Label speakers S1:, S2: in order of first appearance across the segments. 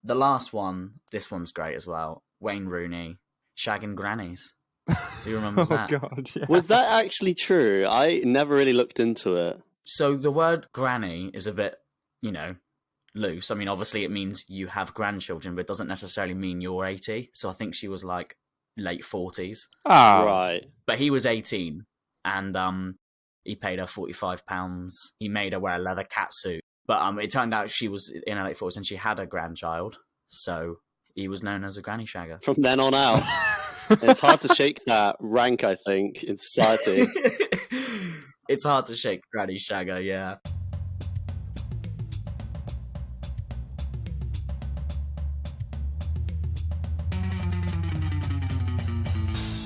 S1: The last one, this one's great as well. Wayne Rooney, shagging grannies. Who remembers that?
S2: Oh, God, yeah.
S3: Was that actually true? I never really looked into it.
S1: So the word granny is a bit, loose. I mean, obviously it means you have grandchildren, but it doesn't necessarily mean you're 80. So I think she was like late 40s.
S2: Oh.
S3: Right.
S1: But he was 18, and he paid her £45. He made her wear a leather catsuit. But it turned out she was in her late 40s and she had a grandchild. So he was known as a Granny Shagger.
S3: From then on out. It's hard to shake that rank, I think, in society.
S1: It's hard to shake Granny Shagger, yeah.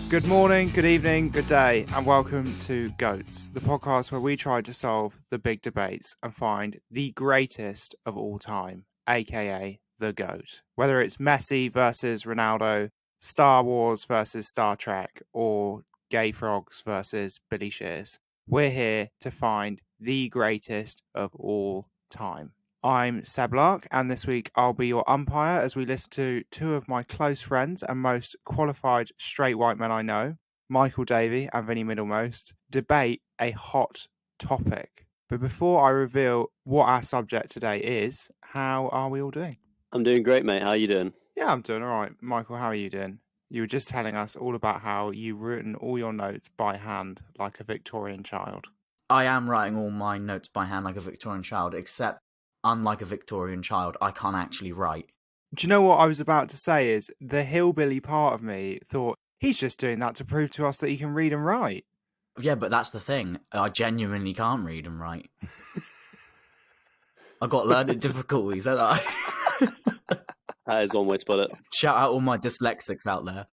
S2: Good morning, good evening, good day, and welcome to GOATS, the podcast where we try to solve the big debates and find the greatest of all time, aka the GOAT. Whether it's Messi versus Ronaldo, Star Wars versus Star Trek, or Gay Frogs versus Billy Shears, we're here to find the greatest of all time. I'm Seb Lark, and this week I'll be your umpire as we listen to two of my close friends and most qualified straight white men I know, Michael Davey and Vinny Middlemost, debate a hot topic. But before I reveal what our subject today is, how are we all doing?
S3: I'm doing great, mate. How are you doing?
S2: Yeah, I'm doing all right. Michael, how are you doing? You were just telling us all about how you've written all your notes by hand like a Victorian child.
S1: I am writing all my notes by hand like a Victorian child, except unlike a Victorian child, I can't actually write.
S2: Do you know what I was about to say is the hillbilly part of me thought, he's just doing that to prove to us that he can read and write.
S1: Yeah, but that's the thing. I genuinely can't read and write. I've got learning difficulties, haven't I?
S3: That is one way to put it.
S1: Shout out all my dyslexics out there.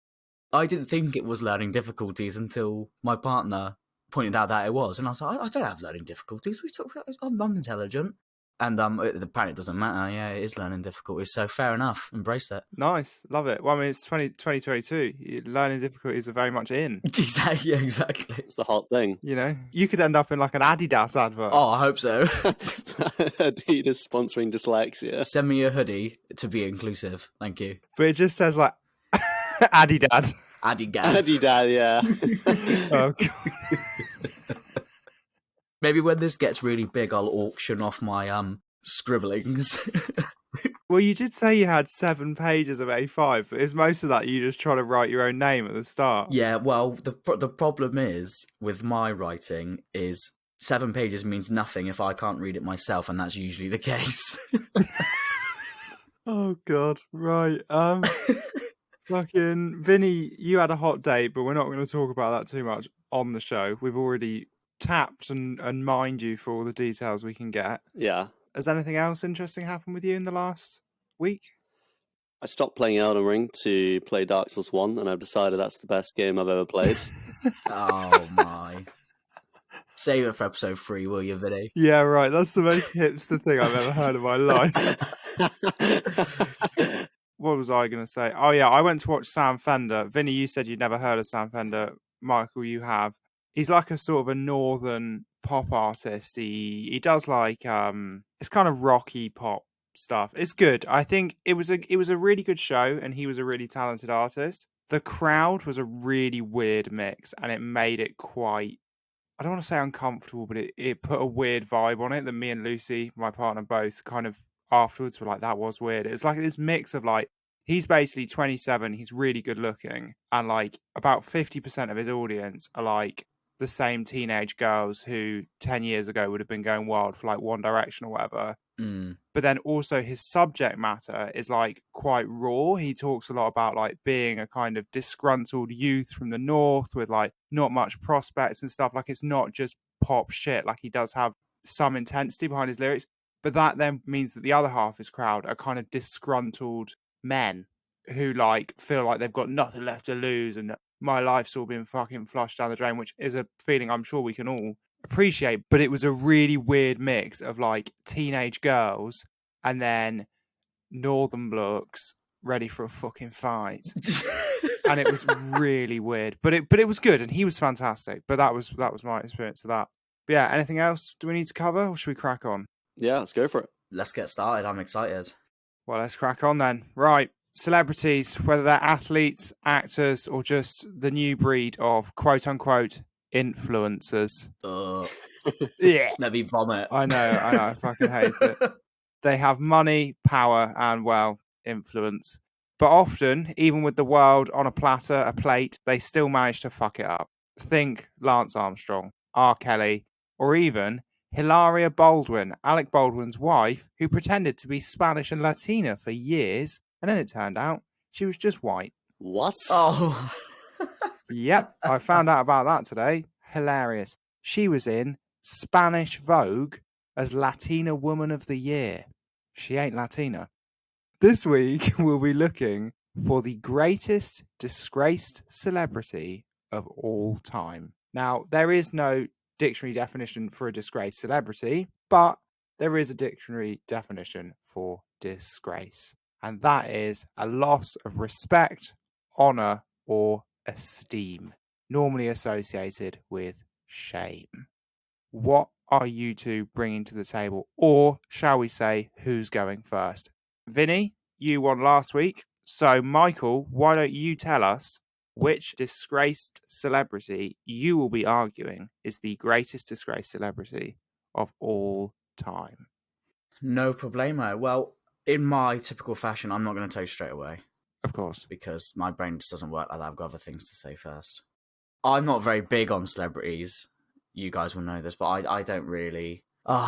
S1: I didn't think it was learning difficulties until my partner pointed out that it was. And I was like, I don't have learning difficulties. I'm intelligent. And apparently it doesn't matter. Yeah, it is learning difficulties. So fair enough. Embrace it.
S2: Nice. Love it. Well, I mean, it's 2022. Learning difficulties are very much in.
S1: Exactly. Yeah, exactly.
S3: It's the hot thing.
S2: You know, you could end up in like an Adidas advert.
S1: Oh, I hope so.
S3: Adidas sponsoring dyslexia.
S1: Send me a hoodie to be inclusive. Thank you.
S2: But it just says like Adidad.
S1: Adigad.
S3: Adidad, yeah.
S2: Oh, God.
S1: Maybe when this gets really big, I'll auction off my scribblings.
S2: Well, you did say you had 7 pages of A5, but is most of that you just trying to write your own name at the start?
S1: Yeah, well, the problem is, with my writing, is 7 pages means nothing if I can't read it myself, and that's usually the case.
S2: Oh, God. Right. Fucking Vinny, you had a hot date, but we're not going to talk about that too much on the show. We've already tapped and mined you for all the details we can get.
S3: Yeah.
S2: Has anything else interesting happened with you in the last week?
S3: I stopped playing Elden Ring to play Dark Souls 1, and I've decided that's the best game I've ever played.
S1: Oh, my. Save it for episode 3, will you, Vinny?
S2: Yeah, right. That's the most hipster thing I've ever heard in my life. What was I going to say? Oh, yeah, I went to watch Sam Fender. Vinny, you said you'd never heard of Sam Fender. Michael, you have. He's like a sort of a northern pop artist. He does like it's kind of rocky pop stuff. It's good. I think it was a really good show, and he was a really talented artist. The crowd was a really weird mix, and it made it quite, I don't want to say uncomfortable, but it put a weird vibe on it that me and Lucy, my partner, both kind of afterwards were like, that was weird. It's like this mix of like, he's basically 27, he's really good looking, and like about 50% of his audience are like the same teenage girls who 10 years ago would have been going wild for like One Direction or whatever. But then also his subject matter is like quite raw. He talks a lot about like being a kind of disgruntled youth from the north with like not much prospects and stuff. Like it's not just pop shit. Like he does have some intensity behind his lyrics, but that then means that the other half of his crowd are kind of disgruntled men who like feel like they've got nothing left to lose and my life's all been fucking flushed down the drain, which is a feeling I'm sure we can all appreciate. But it was a really weird mix of like teenage girls and then northern blokes ready for a fucking fight. And it was really weird. But it was good, and he was fantastic. But that was my experience of that. But yeah, anything else do we need to cover, or should we crack on?
S3: Yeah, let's go for it.
S1: Let's get started. I'm excited.
S2: Well, let's crack on then. Right. Celebrities, whether they're athletes, actors, or just the new breed of quote-unquote influencers. Yeah.
S1: Let me vomit.
S2: I know, I fucking hate it. They have money, power, and, well, influence. But often, even with the world on a platter, a plate, they still manage to fuck it up. Think Lance Armstrong, R. Kelly, or even Hilaria Baldwin, Alec Baldwin's wife, who pretended to be Spanish and Latina for years, and then it turned out she was just white.
S3: What?
S1: Oh.
S2: Yep, I found out about that today. Hilarious. She was in Spanish Vogue as Latina Woman of the Year. She ain't Latina. This week, we'll be looking for the greatest disgraced celebrity of all time. Now, there is no dictionary definition for a disgraced celebrity, but there is a dictionary definition for disgrace. And that is a loss of respect, honour, or esteem, normally associated with shame. What are you two bringing to the table? Or shall we say, who's going first? Vinny, you won last week. So, Michael, why don't you tell us which disgraced celebrity you will be arguing is the greatest disgraced celebrity of all time?
S1: No problemo. Well, in my typical fashion, I'm not going to tell you straight away.
S2: Of course.
S1: Because my brain just doesn't work like that. I've got other things to say first. I'm not very big on celebrities. You guys will know this, but I don't really...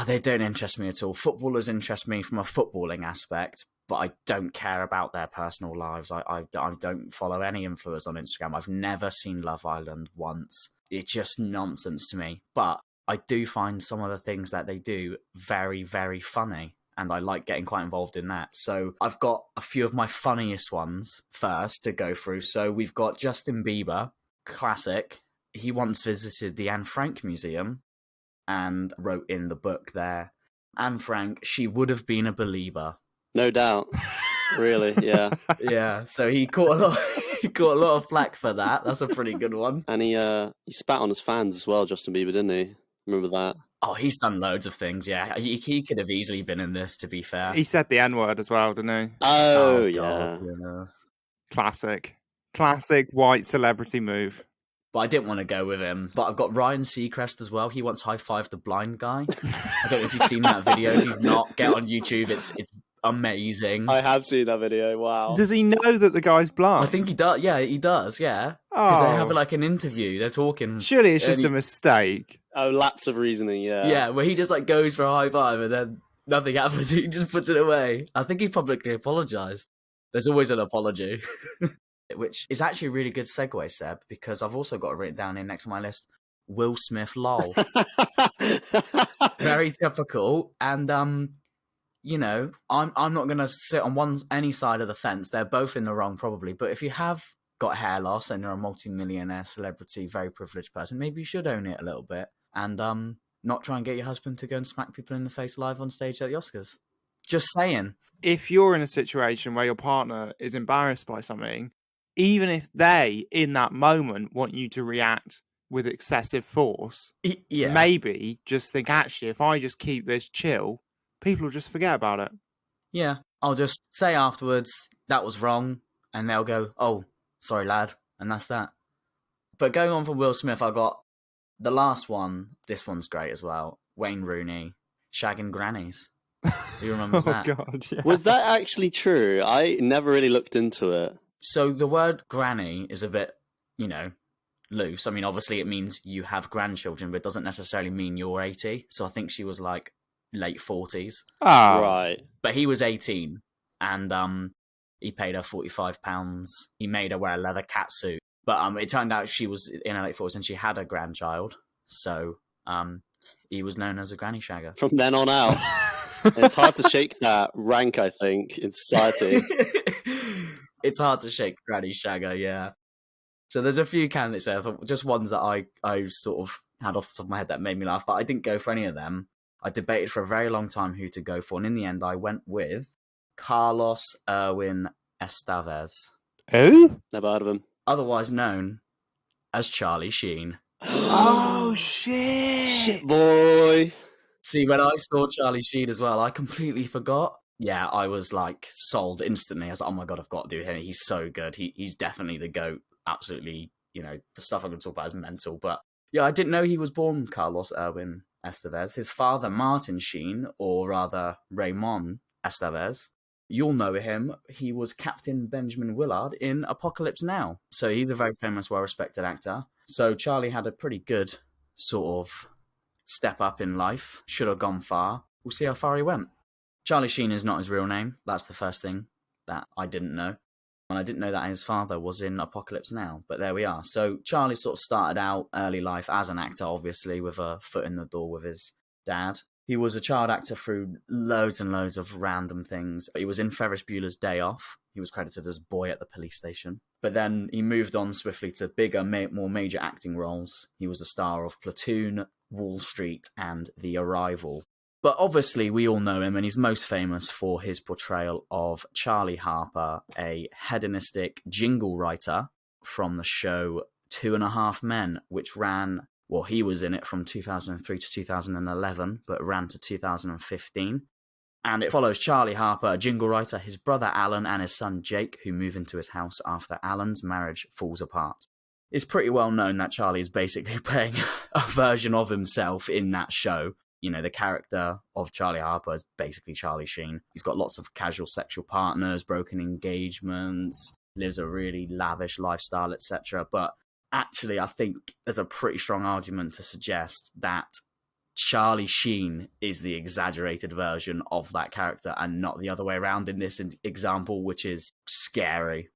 S1: they don't interest me at all. Footballers interest me from a footballing aspect, but I don't care about their personal lives. I don't follow any influencers on Instagram. I've never seen Love Island once. It's just nonsense to me. But I do find some of the things that they do very, very funny. And I like getting quite involved in that. So I've got a few of my funniest ones first to go through. So we've got Justin Bieber, classic. He once visited the Anne Frank Museum and wrote in the book there, Anne Frank, she would have been a believer.
S3: No doubt. Really, yeah.
S1: Yeah, so he caught a lot of flack for that. That's a pretty good one.
S3: And he spat on his fans as well, Justin Bieber, didn't he? Remember that?
S1: Oh, he's done loads of things, yeah. He could have easily been in this, to be fair.
S2: He said the N-word as well, didn't he?
S3: Oh,
S1: God,
S3: yeah.
S1: yeah.
S2: Classic white celebrity move.
S1: But I didn't want to go with him. But I've got Ryan Seacrest as well. He once high-fived the blind guy. I don't know if you've seen that video. If you've not, get on YouTube. It's amazing.
S3: I have seen that video. Wow.
S2: Does he know that the guy's blind?
S1: I think he does. Yeah, he does. Yeah, because they have like an interview. They're talking.
S2: Surely it's just a mistake.
S3: Oh, lapse of reasoning. Yeah.
S1: Yeah, where he just like goes for a high five and then nothing happens. He just puts it away. I think he publicly apologized. There's always an apology, which is actually a really good segue, Seb, because I've also got it written down here next to my list. Will Smith, lol. Very typical, and you know, I'm not going to sit on any side of the fence. They're both in the wrong, probably. But if you have got hair loss and you're a multi-millionaire celebrity, very privileged person, maybe you should own it a little bit and not try and get your husband to go and smack people in the face live on stage at the Oscars. Just saying.
S2: If you're in a situation where your partner is embarrassed by something, even if they, in that moment, want you to react with excessive force, maybe just think, actually, if I just keep this chill, people will just forget about it.
S1: Yeah, I'll just say afterwards, that was wrong, and they'll go, oh, sorry, lad, and that's that. But going on from Will Smith, I got the last one. This one's great as well. Wayne Rooney, shagging grannies. Who remembers that?
S2: Oh, God, yeah.
S3: Was that actually true? I never really looked into it.
S1: So the word granny is a bit, loose. I mean, obviously it means you have grandchildren, but it doesn't necessarily mean you're 80. So I think she was like late 40s.
S2: Oh.
S3: Right.
S1: But he was 18, and he paid her £45. He made her wear a leather catsuit. But it turned out she was in her late 40s and she had a grandchild. So he was known as a Granny Shagger.
S3: From then on out. It's hard to shake that rank, I think, in society.
S1: It's hard to shake Granny Shagger, yeah. So there's a few candidates there, just ones that I sort of had off the top of my head that made me laugh, but I didn't go for any of them. I debated for a very long time who to go for, and in the end I went with Carlos Erwin Estevez.
S2: Who?
S3: Never heard of him.
S1: Otherwise known as Charlie Sheen.
S2: Oh, shit!
S3: Shit, boy!
S1: See, when I saw Charlie Sheen as well, I completely forgot. Yeah, I was like sold instantly. I was like, oh my God, I've got to do him. He's so good. He's definitely the GOAT. Absolutely, the stuff I'm going to talk about is mental. But yeah, I didn't know he was born Carlos Erwin Estevez. His father, Martin Sheen, or rather Raymond Estevez, you'll know him. He was Captain Benjamin Willard in Apocalypse Now. So he's a very famous, well-respected actor. So Charlie had a pretty good sort of step up in life. Should have gone far. We'll see how far he went. Charlie Sheen is not his real name. That's the first thing that I didn't know. And I didn't know that his father was in Apocalypse Now. But there we are. So Charlie sort of started out early life as an actor, obviously, with a foot in the door with his dad. He was a child actor through loads and loads of random things. He was in Ferris Bueller's Day Off. He was credited as boy at the police station. But then he moved on swiftly to bigger, more major acting roles. He was the star of Platoon, Wall Street, and The Arrival. But obviously, we all know him, and he's most famous for his portrayal of Charlie Harper, a hedonistic jingle writer from the show 2.5 Men, which ran, well, he was in it from 2003 to 2011, but ran to 2015. And it follows Charlie Harper, a jingle writer, his brother Alan, and his son Jake, who move into his house after Alan's marriage falls apart. It's pretty well known that Charlie is basically playing a version of himself in that show. The character of Charlie Harper is basically Charlie Sheen. He's got lots of casual sexual partners, broken engagements, lives a really lavish lifestyle, etc. But actually, I think there's a pretty strong argument to suggest that Charlie Sheen is the exaggerated version of that character and not the other way around in this example, which is scary.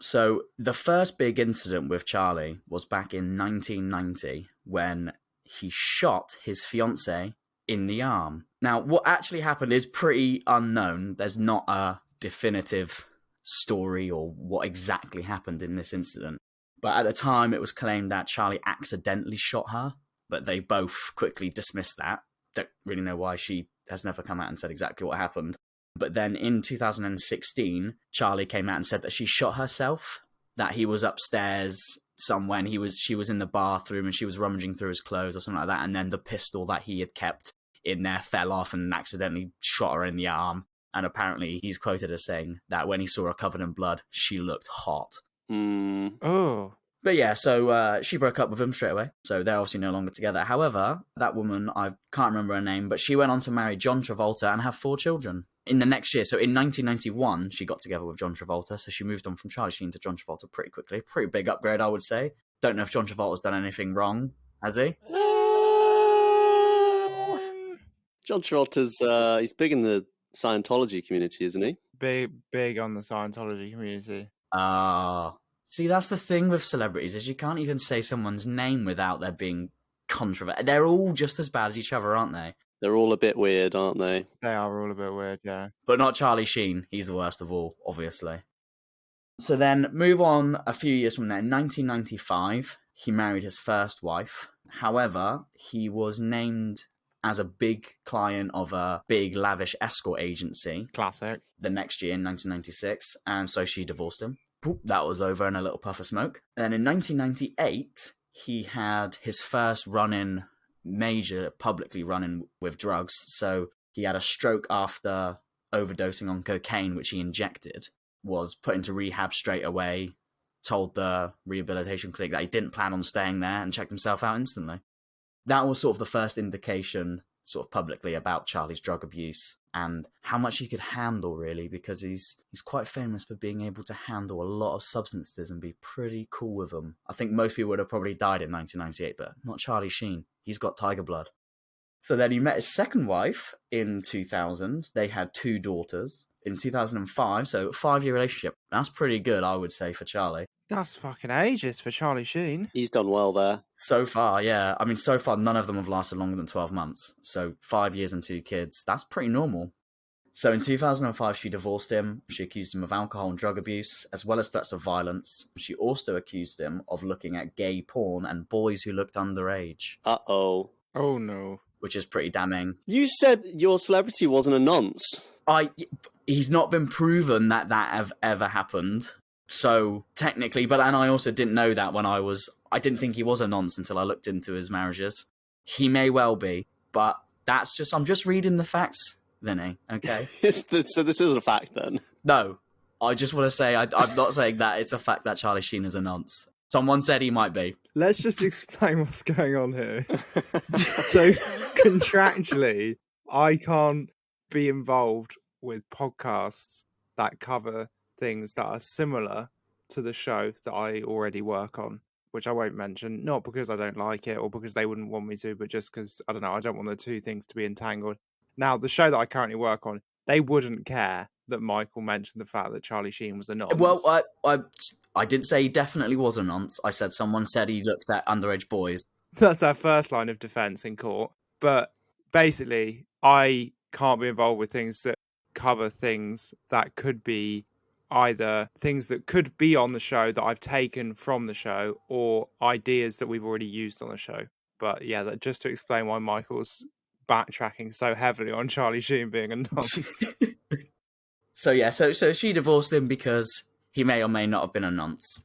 S1: So the first big incident with Charlie was back in 1990 when he shot his fiancée in the arm. Now, what actually happened is pretty unknown. There's not a definitive story or what exactly happened in this incident. But at the time, it was claimed that Charlie accidentally shot her, but they both quickly dismissed that. Don't really know why. She has never come out and said exactly what happened. But then in 2016, Charlie came out and said that she shot herself, that he was upstairs somewhere and she was in the bathroom and she was rummaging through his clothes or something like that, and then the pistol that he had kept in there fell off and accidentally shot her in the arm. And apparently he's quoted as saying that when he saw her covered in blood, she looked hot.
S2: Oh.
S1: But yeah, so she broke up with him straight away. So they're obviously no longer together. However, that woman, I can't remember her name, but she went on to marry John Travolta and have 4 children in the next year. So in 1991, she got together with John Travolta. So she moved on from Charlie Sheen to John Travolta pretty quickly. Pretty big upgrade, I would say. Don't know if John Travolta's done anything wrong, has he?
S3: John Travolta's, he's big in the Scientology community, isn't he?
S2: Big on the Scientology community.
S1: See, that's the thing with celebrities, is you can't even say someone's name without there being controversy. They're all just as bad as each other, aren't they?
S3: They're all a bit weird, aren't they?
S2: They are all a bit weird, yeah.
S1: But not Charlie Sheen. He's the worst of all, obviously. So then, move on a few years from there. In 1995, he married his first wife. However, he was named as a big client of a big, lavish escort agency.
S2: Classic.
S1: The next year, in 1996, and so she divorced him. That was over in a little puff of smoke. And in 1998, he had his first run-in, major publicly run-in with drugs. So he had a stroke after overdosing on cocaine, which he injected, was put into rehab straight away, told the rehabilitation clinic that he didn't plan on staying there, and checked himself out instantly. That was sort of the first indication, sort of publicly, about Charlie's drug abuse and how much he could handle, really, because he's quite famous for being able to handle a lot of substances and be pretty cool with them. I think most people would have probably died in 1998, but not Charlie Sheen. He's got tiger blood. So then he met his second wife in 2000. They had 2 daughters. In 2005, so 5-year relationship. That's pretty good, I would say, for Charlie.
S2: That's fucking ages for Charlie Sheen.
S3: He's done well there.
S1: So far, yeah. I mean, so far, none of them have lasted longer than 12 months. So 5 years and 2 kids, that's pretty normal. So in 2005, she divorced him. She accused him of alcohol and drug abuse, as well as threats of violence. She also accused him of looking at gay porn and boys who looked underage.
S3: Uh-oh.
S2: Oh, no.
S1: Which is pretty damning.
S3: You said your celebrity wasn't a nonce.
S1: He's not been proven that have ever happened. So technically, and I also didn't know that I didn't think he was a nonce until I looked into his marriages. He may well be, but I'm just reading the facts Vinny, okay?
S3: So this is a fact then.
S1: No, I just want to say I'm not saying that it's a fact that Charlie Sheen is a nonce. Someone said he might be.
S2: Let's just explain what's going on here. So contractually, I can't be involved with podcasts that cover things that are similar to the show that I already work on, which I won't mention, not because I don't like it or because they wouldn't want me to, but just because, I don't know, I don't want the two things to be entangled. Now, the show that I currently work on, they wouldn't care that Michael mentioned the fact that Charlie Sheen was a nonce.
S1: Well, I didn't say he definitely was a nonce. I said someone said he looked at underage boys.
S2: That's our first line of defense in court. But basically, I can't be involved with things that cover things that could be either things that could be on the show that I've taken from the show or ideas that we've already used on the show. But yeah, that just to explain why Michael's backtracking so heavily on Charlie Sheen being a nonce.
S1: So she divorced him because he may or may not have been a nonce.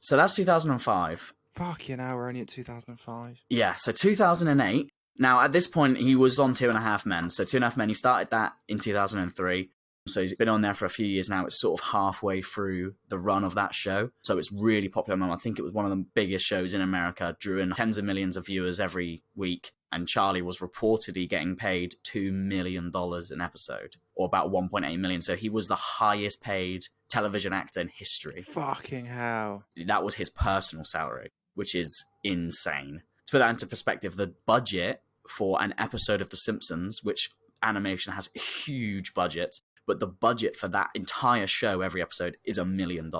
S1: So that's 2005.
S2: Fucking hell, we're only at 2005.
S1: Yeah, so 2008. Now, at this point, he was on 2.5 Men. So 2.5 Men, he started that in 2003. So he's been on there for a few years now. It's sort of halfway through the run of that show. So it's really popular now. I think it was one of the biggest shows in America, drew in tens of millions of viewers every week. And Charlie was reportedly getting paid $2 million an episode, or about 1.8 million. So he was the highest paid television actor in history.
S2: Fucking hell.
S1: That was his personal salary, which is insane. To put that into perspective, the budget for an episode of The Simpsons, which animation has a huge budget, but the budget for that entire show, every episode, is $1 million.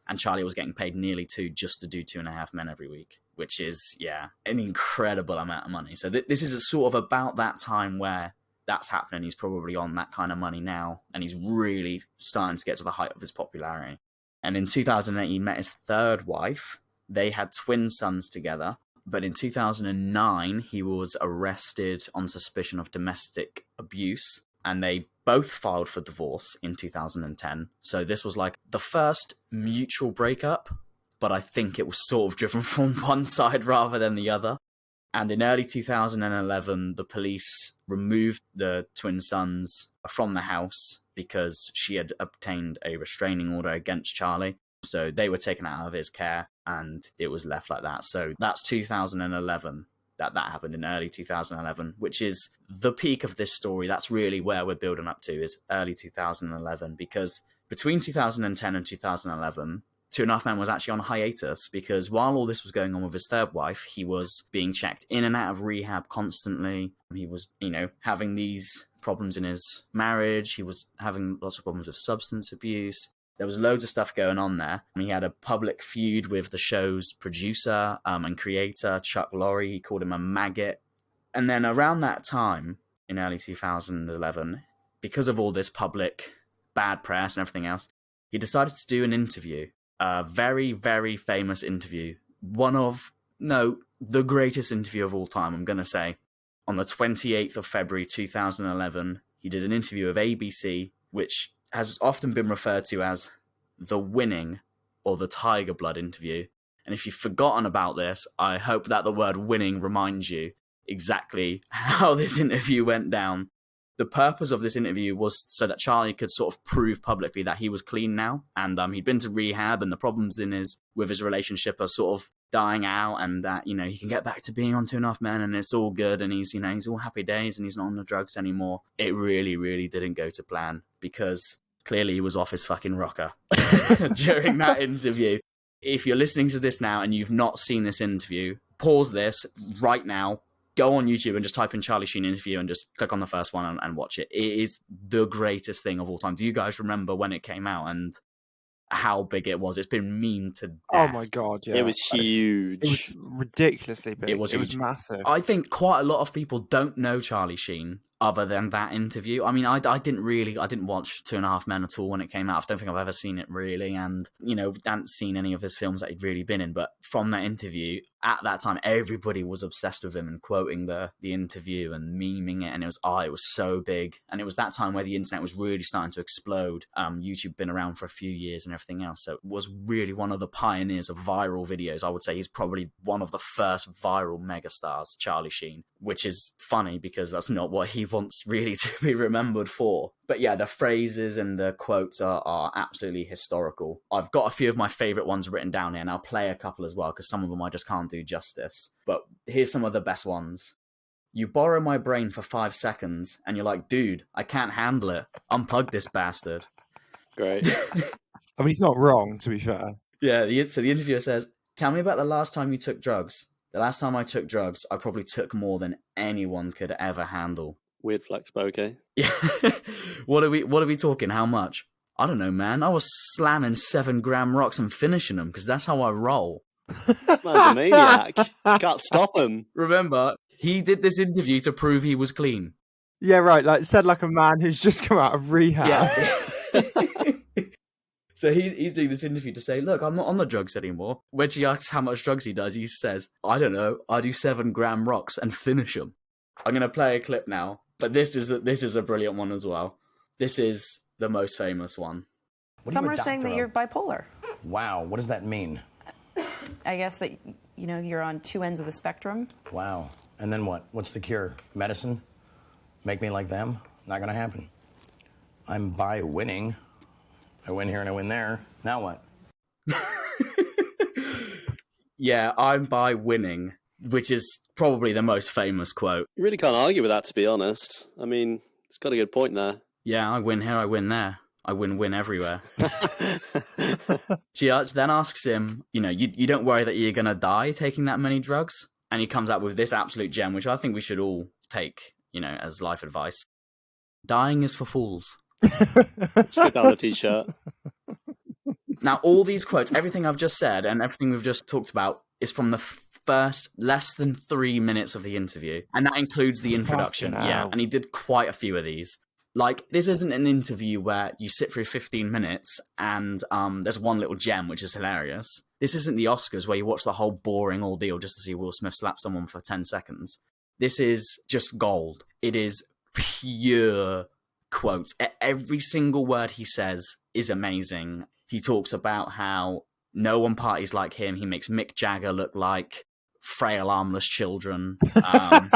S1: And Charlie was getting paid nearly $2 million just to do 2.5 Men every week, which is, yeah, an incredible amount of money. So this is a sort of about that time where that's happening. He's probably on that kind of money now, and he's really starting to get to the height of his popularity. And in 2008, he met his third wife. They had twin sons together. But in 2009, he was arrested on suspicion of domestic abuse, and they both filed for divorce in 2010. So this was like the first mutual breakup, but I think it was sort of driven from one side rather than the other. And in early 2011, the police removed the twin sons from the house because she had obtained a restraining order against Charlie. So they were taken out of his care, and it was left like that. So that's 2011. That happened in early 2011, which is the peak of this story. That's really where we're building up to, is early 2011, because between 2010 and 2011, 2.5 Men was actually on hiatus, because while all this was going on with his third wife, he was being checked in and out of rehab constantly. He was, having these problems in his marriage. He was having lots of problems with substance abuse. There was loads of stuff going on there. He had a public feud with the show's producer and creator, Chuck Lorre. He called him a maggot. And then around that time, in early 2011, because of all this public bad press and everything else, he decided to do an interview. A very, very famous interview. The greatest interview of all time, I'm going to say. On the 28th of February 2011, he did an interview with ABC, which has often been referred to as the winning or the tiger blood interview. And if you've forgotten about this, I hope that the word winning reminds you exactly how this interview went down. The purpose of this interview was so that Charlie could sort of prove publicly that he was clean now, and he'd been to rehab, and the problems with his relationship are sort of dying out, and that he can get back to being on 2.5 Men, and it's all good, and he's all happy days, and he's not on the drugs anymore. It really, really didn't go to plan, because clearly he was off his fucking rocker during that interview. If you're listening to this now and you've not seen this interview, pause this right now, go on YouTube and just type in Charlie Sheen interview and just click on the first one and watch it. It is the greatest thing of all time. Do you guys remember when it came out and how big it was? It's been memed to death.
S2: Oh my god, yeah.
S3: It was huge.
S2: It was ridiculously big.
S1: It was
S2: massive.
S1: I think quite a lot of people don't know Charlie Sheen other than that interview. I mean, I didn't watch 2.5 Men at all when it came out. I don't think I've ever seen it really, and hadn't seen any of his films that he'd really been in. But from that interview, at that time, everybody was obsessed with him and quoting the interview and memeing it, and it was so big. And it was that time where the internet was really starting to explode. YouTube been around for a few years and everything else, so it was really one of the pioneers of viral videos. I would say he's probably one of the first viral megastars, Charlie Sheen, which is funny because that's not what he wants really to be remembered for. But yeah, the phrases and the quotes are absolutely historical. I've got a few of my favourite ones written down here, and I'll play a couple as well, because some of them I just can't do justice. But here's some of the best ones. You borrow my brain for 5 seconds, and you're like, dude, I can't handle it. Unplug this bastard.
S3: Great.
S2: I mean, he's not wrong, to be fair.
S1: Yeah, so the interviewer says, tell me about the last time you took drugs. The last time I took drugs, I probably took more than anyone could ever handle.
S3: Weird flex, but okay.
S1: Yeah. What are we talking? How much? I don't know, man. I was slamming 7-gram rocks and finishing them, because that's how I roll.
S3: Man's a maniac. Can't stop him.
S1: Remember, he did this interview to prove he was clean.
S2: Yeah, right. Like said, like a man who's just come out of rehab.
S1: Yeah. So he's doing this interview to say, look, I'm not on the drugs anymore. When she asks how much drugs he does, he says, I don't know, I do 7-gram rocks and finish them. I'm going to play a clip now, but this is a brilliant one as well. This is the most famous one.
S4: Some are saying that you're bipolar.
S5: Wow, what does that mean?
S4: I guess that, you're on two ends of the spectrum.
S5: Wow. And then what? What's the cure? Medicine? Make me like them? Not gonna happen. I'm by winning. I win here and I win there. Now what?
S1: Yeah, I'm by winning, which is probably the most famous quote.
S3: You really can't argue with that, to be honest. I mean, it's got a good point there.
S1: Yeah, I win here, I win there. I win everywhere. She then asks him, you don't worry that you're going to die taking that many drugs? And he comes out with this absolute gem, which I think we should all take, as life advice. Dying is for fools.
S3: Put down a t-shirt.
S1: Now, all these quotes, everything I've just said and everything we've just talked about is from the first less than 3 minutes of the interview. And that includes the introduction. Yeah, and he did quite a few of these. Like, this isn't an interview where you sit through 15 minutes and there's one little gem, which is hilarious. This isn't the Oscars where you watch the whole boring ordeal just to see Will Smith slap someone for 10 seconds. This is just gold. It is pure quotes. Every single word he says is amazing. He talks about how no one parties like him. He makes Mick Jagger look like frail, armless children, and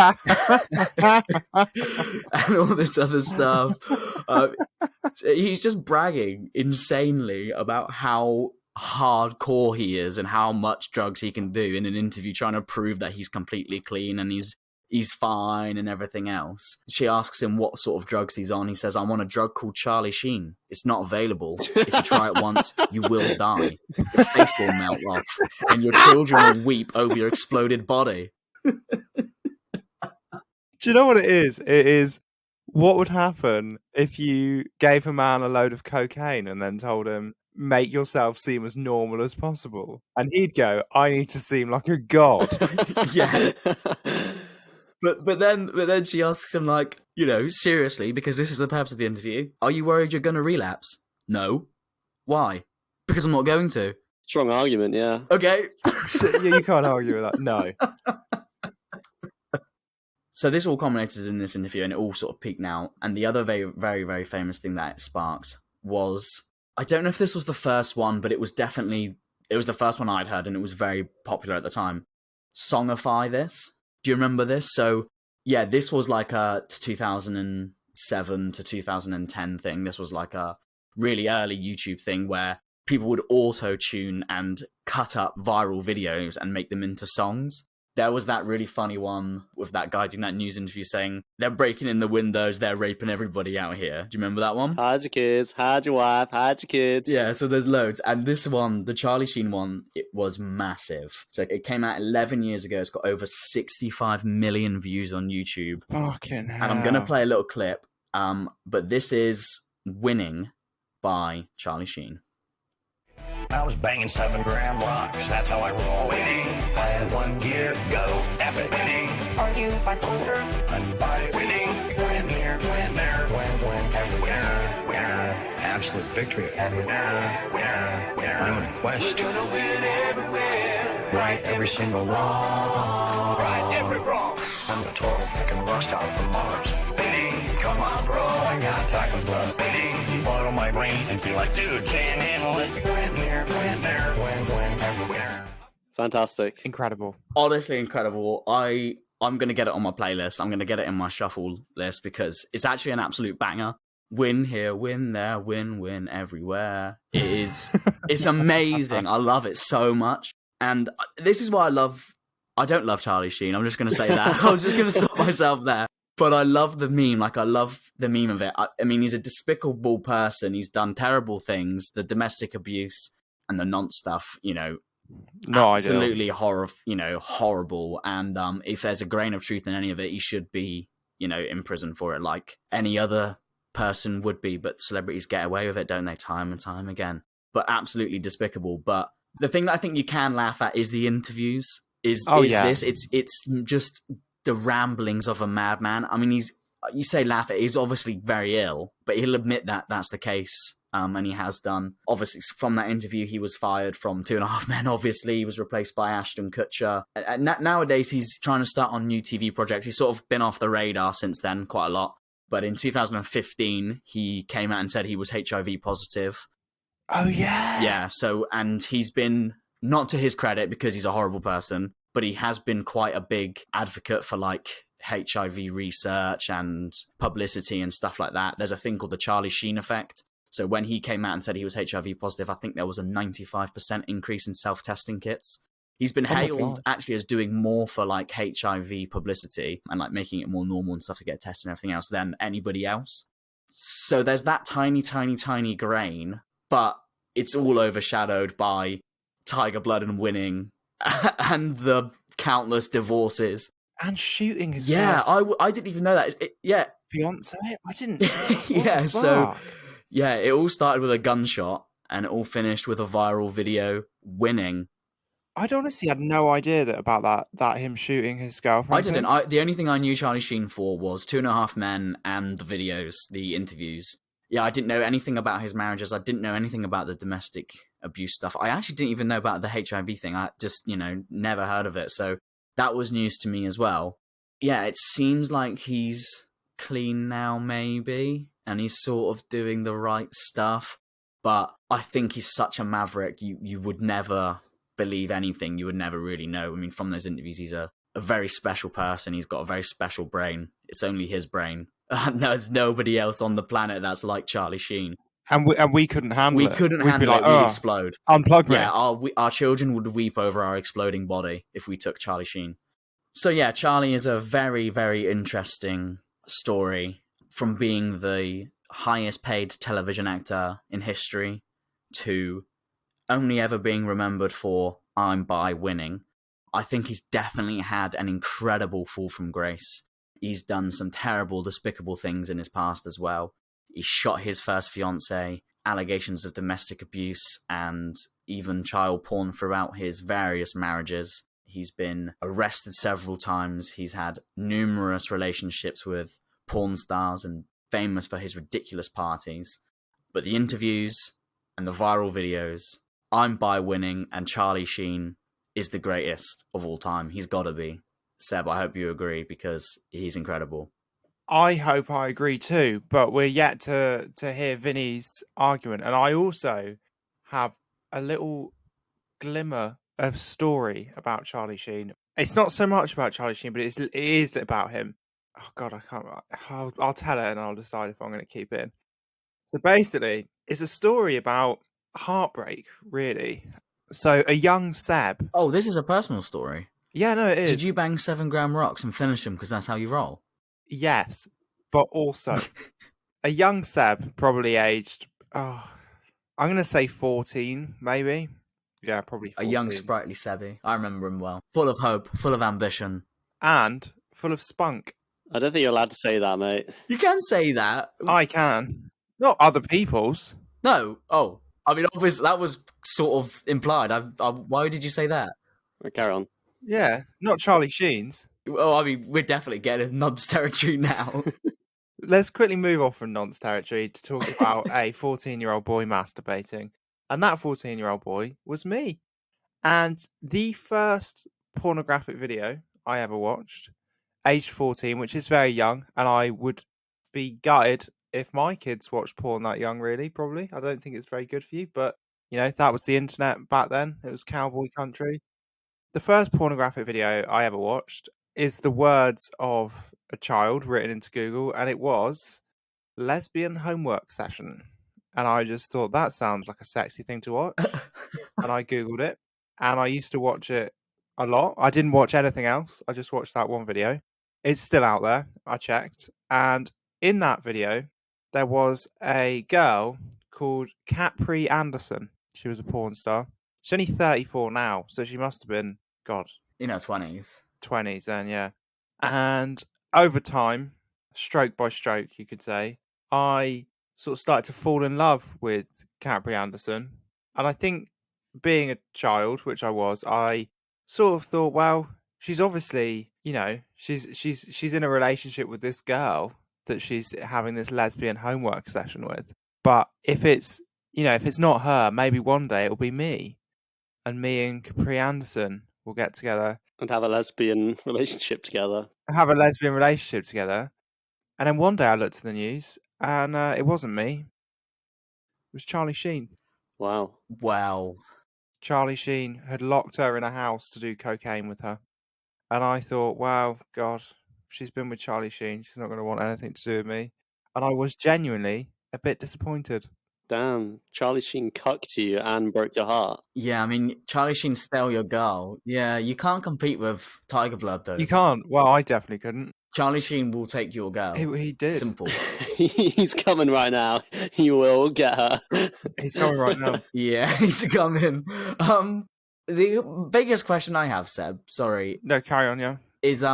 S1: all this other stuff. He's just bragging insanely about how hardcore he is and how much drugs he can do in an interview, trying to prove that he's completely clean and he's fine and everything else. She asks him what sort of drugs he's on. He says, I'm on a drug called Charlie Sheen. It's not available. If you try it once, you will die. Your face will melt off, and your children will weep over your exploded body.
S2: Do you know what it is? It is what would happen if you gave a man a load of cocaine and then told him, make yourself seem as normal as possible. And he'd go, I need to seem like a god.
S1: Yeah. But then she asks him, like, seriously, because this is the purpose of the interview, are you worried you're going to relapse? No. Why? Because I'm not going to.
S3: Strong argument, yeah.
S1: Okay.
S2: You can't argue with that. No.
S1: So this all culminated in this interview, and it all sort of peaked now. And the other very, very, very famous thing that it sparked was, I don't know if this was the first one, but it was the first one I'd heard, and it was very popular at the time. Songify this. Do you remember this? So, yeah, this was like a 2007 to 2010 thing. This was like a really early YouTube thing where people would auto-tune and cut up viral videos and make them into songs. There was that really funny one with that guy doing that news interview saying, they're breaking in the windows, they're raping everybody out here. Do you remember that one?
S3: Hide your kids, hide your wife, hide your kids.
S1: Yeah, so there's loads. And this one, the Charlie Sheen one, it was massive. So it came out 11 years ago. It's got over 65 million views on YouTube.
S2: Fucking hell.
S1: And I'm going to play a little clip. But this is Winning by Charlie Sheen.
S5: I was banging 7-gram rocks, that's how I roll. Winning, by one gear, go, epic. Winning.
S4: Are you bipolar?
S5: I'm by winning, win here, win there, win, everywhere, winner. Absolute victory everywhere, winner. I'm on a quest. We're gonna win everywhere. Right every single wrong. Right every wrong. I'm a total freaking rock star from Mars. Winning, come on, bro. I got talking blood. Winning, you borrow my brain and be like, dude, can't handle it. Win here, win there, win, everywhere.
S3: Fantastic.
S2: Incredible.
S1: Honestly incredible. I I'm going to get it on my playlist. I'm going to get it in my shuffle list because it's actually an absolute banger. Win here, win there, win everywhere. It's amazing. I love it so much. And this is why I don't love Charlie Sheen. I'm just going to say that. I was just going to stop myself there. But I love the meme. Like, I love the meme of it. I mean, he's a despicable person. He's done terrible things. The domestic abuse and the nonce stuff,
S2: No,
S1: absolutely horrible. And if there's a grain of truth in any of it, he should be, in prison for it like any other person would be. But celebrities get away with it, don't they? Time and time again. But absolutely despicable. But the thing that I think you can laugh at is the interviews. It's just the ramblings of a madman. I mean, you say laugh at, he's obviously very ill, but he'll admit that that's the case. And he has done. Obviously, from that interview, he was fired from 2.5 Men, obviously. He was replaced by Ashton Kutcher. And nowadays, he's trying to start on new TV projects. He's sort of been off the radar since then, quite a lot. But in 2015, he came out and said he was HIV positive.
S2: Oh, yeah.
S1: Yeah, and he's been, not to his credit, because he's a horrible person, but he has been quite a big advocate for, like, HIV research and publicity and stuff like that. There's a thing called the Charlie Sheen effect. So when he came out and said he was HIV positive, I think there was a 95% increase in self-testing kits. He's been hailed actually as doing more for like HIV publicity and like making it more normal and stuff to get tested and everything else than anybody else. So there's that tiny grain, but it's all overshadowed by Tiger Blood and winning and the countless divorces.
S2: And shooting his
S1: I didn't even know that.
S2: fiance? I didn't.
S1: Yeah, so... Yeah, it all started with a gunshot, and it all finished with a viral video winning.
S2: I'd honestly had no idea about that him shooting his girlfriend.
S1: I didn't. The only thing I knew Charlie Sheen for was 2.5 Men and the videos, the interviews. Yeah, I didn't know anything about his marriages. I didn't know anything about the domestic abuse stuff. I actually didn't even know about the HIV thing. I just, never heard of it. So that was news to me as well. Yeah, it seems like he's clean now, maybe. And he's sort of doing the right stuff. But I think he's such a maverick. You would never believe anything. You would never really know. I mean, from those interviews, he's a very special person. He's got a very special brain. It's only his brain. There's nobody else on the planet that's like Charlie Sheen.
S2: And we couldn't handle it.
S1: We couldn't handle it. We'd explode.
S2: Unplug me.
S1: Yeah, our children would weep over our exploding body if we took Charlie Sheen. So yeah, Charlie is a very, very interesting story. From being the highest paid television actor in history to only ever being remembered for I'm Bi winning, I think he's definitely had an incredible fall from grace. He's done some terrible, despicable things in his past as well. He shot his first fiancée, allegations of domestic abuse, and even child porn throughout his various marriages. He's been arrested several times. He's had numerous relationships with porn stars and famous for his ridiculous parties. But the interviews and the viral videos, I'm Bi winning, and Charlie Sheen is the greatest of all time. He's got to be. Seb, I hope you agree because he's incredible.
S2: I hope I agree too, but we're yet to hear Vinny's argument. And I also have a little glimmer of story about Charlie Sheen. It's not so much about Charlie Sheen, but it is about him. Oh God, I can't. I'll tell it and I'll decide if I'm going to keep it in. So basically, it's a story about heartbreak, really. So a young Seb.
S1: Oh, this is a personal story.
S2: Yeah, no, it is.
S1: Did you bang 7-gram rocks and finish them because that's how you roll?
S2: Yes, but also a young Seb, probably aged. I'm going to say 14, maybe. Yeah, probably 14.
S1: A young, sprightly Sebby. I remember him well. Full of hope, full of ambition,
S2: and full of spunk.
S3: I don't think you're allowed to say that, mate.
S1: You can say that.
S2: I can. Not other people's.
S1: No. Oh, I mean, obviously, that was sort of implied. Why did you say that?
S3: Right, carry on.
S2: Yeah, not Charlie Sheen's.
S1: Well, I mean, we're definitely getting nonce territory now.
S2: Let's quickly move off from nonce territory to talk about a 14-year-old boy masturbating. And that 14-year-old boy was me. And the first pornographic video I ever watched, aged 14, which is very young, and I would be gutted if my kids watched porn that young, really, probably. I don't think it's very good for you, but, that was the internet back then. It was cowboy country. The first pornographic video I ever watched, is the words of a child written into Google, and it was lesbian homework session. And I just thought that sounds like a sexy thing to watch. And I Googled it, and I used to watch it a lot. I didn't watch anything else. I just watched that one video. It's still out there. I checked. And in that video, there was a girl called Capri Anderson. She was a porn star. She's only 34 now, so she must have been, God,
S1: 20s.
S2: 20s then, yeah. And over time, stroke by stroke, you could say, I sort of started to fall in love with Capri Anderson. And I think being a child, which I was, I sort of thought, well, she's obviously, she's in a relationship with this girl that she's having this lesbian homework session with. But if it's not her, maybe one day it'll be me. And me and Capri Anderson will get together.
S3: And have a lesbian relationship together.
S2: Have a lesbian relationship together. And then one day I looked at the news, and it wasn't me. It was Charlie Sheen.
S3: Wow.
S2: Charlie Sheen had locked her in a house to do cocaine with her. And I thought, wow, God, if she's been with Charlie Sheen, she's not going to want anything to do with me. And I was genuinely a bit disappointed.
S3: Damn, Charlie Sheen cucked you and broke your heart.
S1: Yeah, I mean, Charlie Sheen stole your girl. Yeah, you can't compete with Tiger Blood, though.
S2: You can't. Well, I definitely couldn't.
S1: Charlie Sheen will take your girl.
S2: He did.
S1: Simple.
S3: He's coming right now. He will get her.
S2: He's coming right now.
S1: Yeah, he's coming. The biggest question I have, Seb, sorry.
S2: No, carry on, yeah.
S1: Is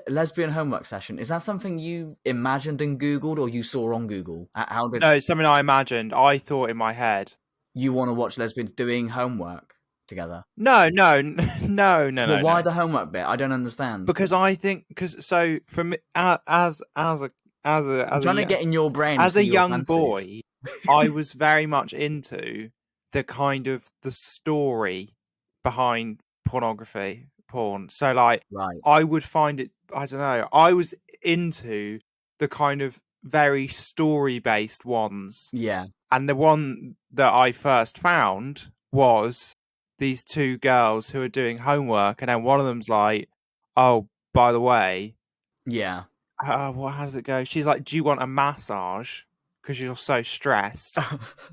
S1: lesbian homework session. Is that something you imagined and Googled, or you saw on Google? How did?
S2: No, it's something I imagined. I thought in my head.
S1: You want to watch lesbians doing homework together?
S2: No.
S1: Well, why the homework bit? I don't understand.
S2: Because I think so for me as a
S1: I'm trying to get in your brain
S2: as a young
S1: fancies.
S2: boy, I was very much into the kind of the story behind porn. So like,
S1: right.
S2: I would find it. I don't know. I was into the kind of very story-based ones.
S1: Yeah.
S2: And the one that I first found was these two girls who are doing homework, and then one of them's like, "Oh, by the way,
S1: yeah,
S2: how does it go?" She's like, "Do you want a massage? Because you're so stressed."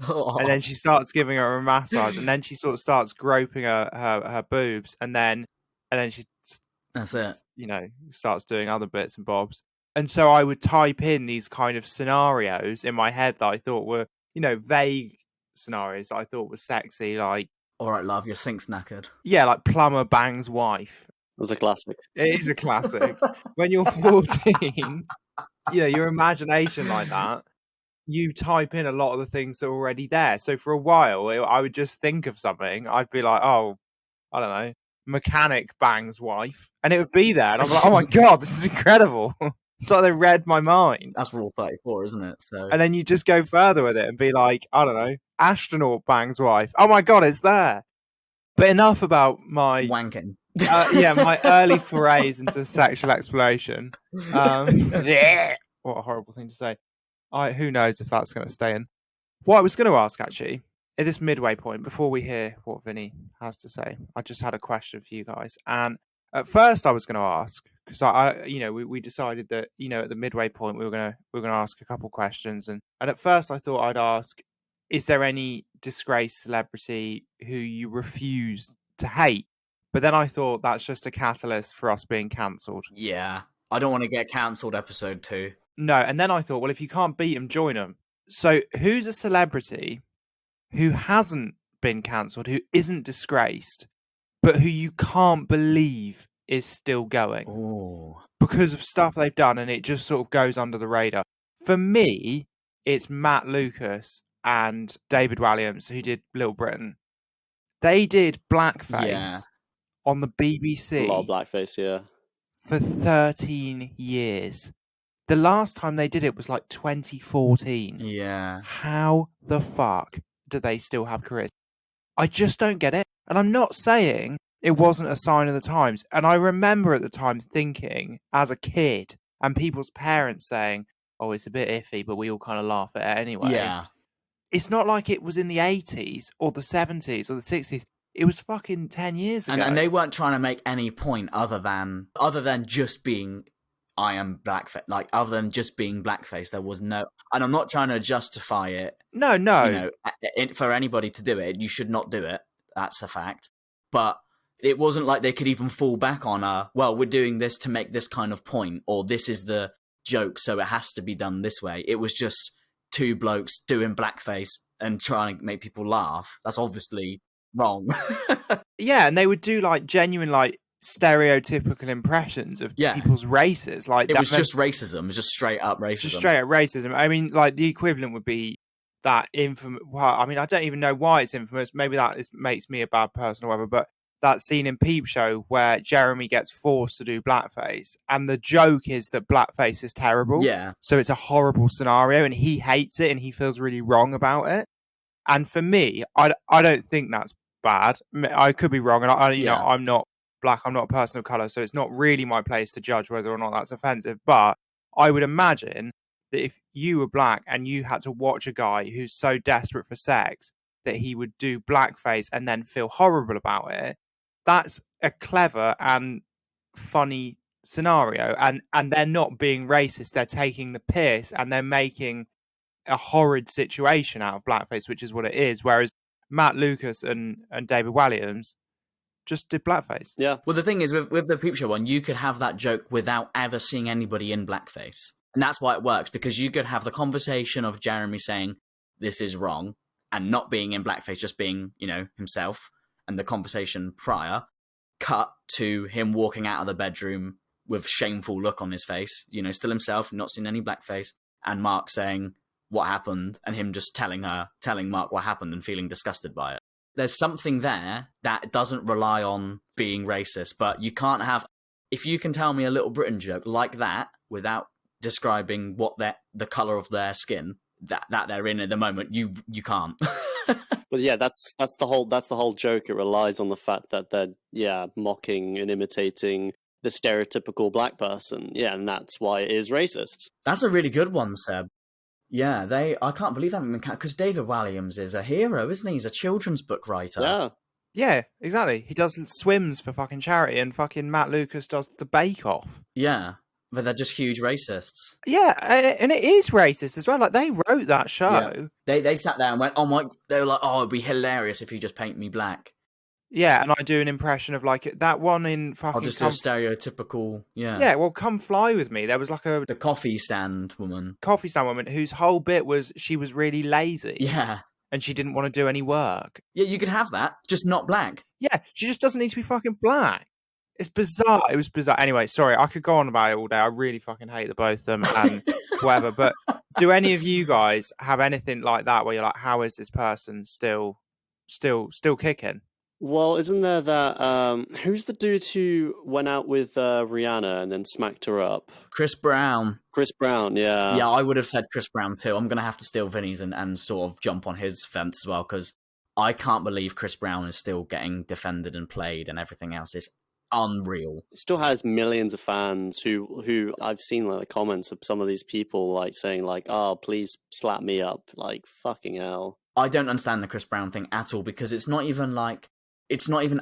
S2: And then she starts giving her a massage, and then she sort of starts groping her boobs, and then she
S1: that's it.
S2: Starts doing other bits and bobs. And so I would type in these kind of scenarios in my head that I thought were, vague scenarios that I thought were sexy, like,
S1: all right, love, your sink's knackered.
S2: Yeah, like plumber bangs wife.
S3: That's a classic.
S2: It is a classic. When you're 14, your imagination like that, you type in a lot of the things that are already there. So for a while, I would just think of something. I'd be like, oh, I don't know, mechanic bangs wife. And it would be there. And I'm like, oh my God, this is incredible. It's like they read my mind.
S1: That's Rule 34, isn't it? So,
S2: and then you just go further with it and be like, I don't know, astronaut bangs wife. Oh my God, it's there. But enough about my
S1: wanking.
S2: My early forays into sexual exploration. What a horrible thing to say. Who knows if that's going to stay in. What I was going to ask, actually, at this midway point, before we hear what Vinny has to say, I just had a question for you guys. And at first, I was going to ask, because we decided that at the midway point we were going to ask a couple questions, and at first I thought I'd ask, is there any disgraced celebrity who you refuse to hate? But then I thought that's just a catalyst for us being cancelled.
S1: Yeah, I don't want to get cancelled episode 2.
S2: No, and then I thought, well, if you can't beat them, join them. So who's a celebrity who hasn't been cancelled, who isn't disgraced, but who you can't believe is still going?
S1: Ooh.
S2: Because of stuff they've done, and it just sort of goes under the radar. For me, it's Matt Lucas and David Walliams, who did Little Britain. They did blackface on the BBC.
S3: A lot of blackface, yeah.
S2: For 13 years. The last time they did it was like 2014.
S1: Yeah.
S2: How the fuck do they still have careers? I just don't get it. And I'm not saying it wasn't a sign of the times. And I remember at the time thinking, as a kid, and people's parents saying, oh, it's a bit iffy, but we all kind of laugh at it anyway.
S1: Yeah.
S2: It's not like it was in the 80s or the 70s or the 60s. It was fucking 10 years ago.
S1: And they weren't trying to make any point other than just being I am blackface. Like, other than just being blackface, there was no... And I'm not trying to justify it.
S2: No.
S1: You know, for anybody to do it, you should not do it. That's a fact. But it wasn't like they could even fall back on, well, we're doing this to make this kind of point, or this is the joke, so it has to be done this way. It was just two blokes doing blackface and trying to make people laugh. That's obviously wrong.
S2: Yeah, and they would do like genuine, like stereotypical impressions of people's races. Like
S1: it was just racism. It was just straight up racism.
S2: Just straight up racism. I mean, like the equivalent would be that infamous. Well, I mean, I don't even know why it's infamous. Maybe that makes me a bad person or whatever. But that scene in Peep Show where Jeremy gets forced to do blackface, and the joke is that blackface is terrible.
S1: Yeah.
S2: So it's a horrible scenario, and he hates it, and he feels really wrong about it. And for me, I don't think that's bad. I could be wrong, and I'm not black, I'm not a person of colour, so it's not really my place to judge whether or not that's offensive. But I would imagine that if you were black and you had to watch a guy who's so desperate for sex that he would do blackface and then feel horrible about it, that's a clever and funny scenario. And they're not being racist, they're taking the piss, and they're making a horrid situation out of blackface, which is what it is. Whereas Matt Lucas and David Walliams just did blackface.
S3: Yeah.
S1: Well, the thing is, with the Peep Show one, you could have that joke without ever seeing anybody in blackface. And that's why it works, because you could have the conversation of Jeremy saying, this is wrong, and not being in blackface, just being, himself, and the conversation prior, cut to him walking out of the bedroom with shameful look on his face, still himself, not seeing any blackface, and Mark saying what happened, and him just telling Mark what happened and feeling disgusted by it. There's something there that doesn't rely on being racist, but you can't have... If you can tell me a Little Britain joke like that without describing what the colour of their skin that they're in at the moment, you can't.
S3: But yeah, that's the whole joke. It relies on the fact that they're mocking and imitating the stereotypical black person. Yeah, and that's why it is racist.
S1: That's a really good one, Seb. Yeah, I can't believe that, because David Walliams is a hero, isn't he? He's a children's book writer.
S2: Yeah, exactly. He does swims for fucking charity, and fucking Matt Lucas does the Bake Off.
S1: Yeah, but they're just huge racists.
S2: Yeah, and it is racist as well. Like, they wrote that show.
S1: Yeah. They sat there and went, they were like, it'd be hilarious if you just paint me black.
S2: Yeah, and I do an impression of like that one in fucking...
S1: I'll just do a stereotypical,
S2: Yeah, well, Come Fly With Me. There was like
S1: the coffee stand woman.
S2: Coffee stand woman whose whole bit was she was really lazy.
S1: Yeah.
S2: And she didn't want to do any work.
S1: Yeah, you could have that, just not black.
S2: Yeah, she just doesn't need to be fucking black. It's bizarre. It was bizarre. Anyway, sorry, I could go on about it all day. I really fucking hate the both of them and whatever. But do any of you guys have anything like that where you're like, how is this person still kicking?
S3: Well, isn't there that who's the dude who went out with Rihanna and then smacked her up?
S1: Chris Brown.
S3: Chris Brown, yeah.
S1: Yeah, I would have said Chris Brown too. I'm going to have to steal Vinny's and sort of jump on his fence as well, because I can't believe Chris Brown is still getting defended and played and everything else. Is unreal.
S3: He still has millions of fans who I've seen like comments of some of these people like saying like, oh, please slap me up. Like, fucking hell.
S1: I don't understand the Chris Brown thing at all, because it's not even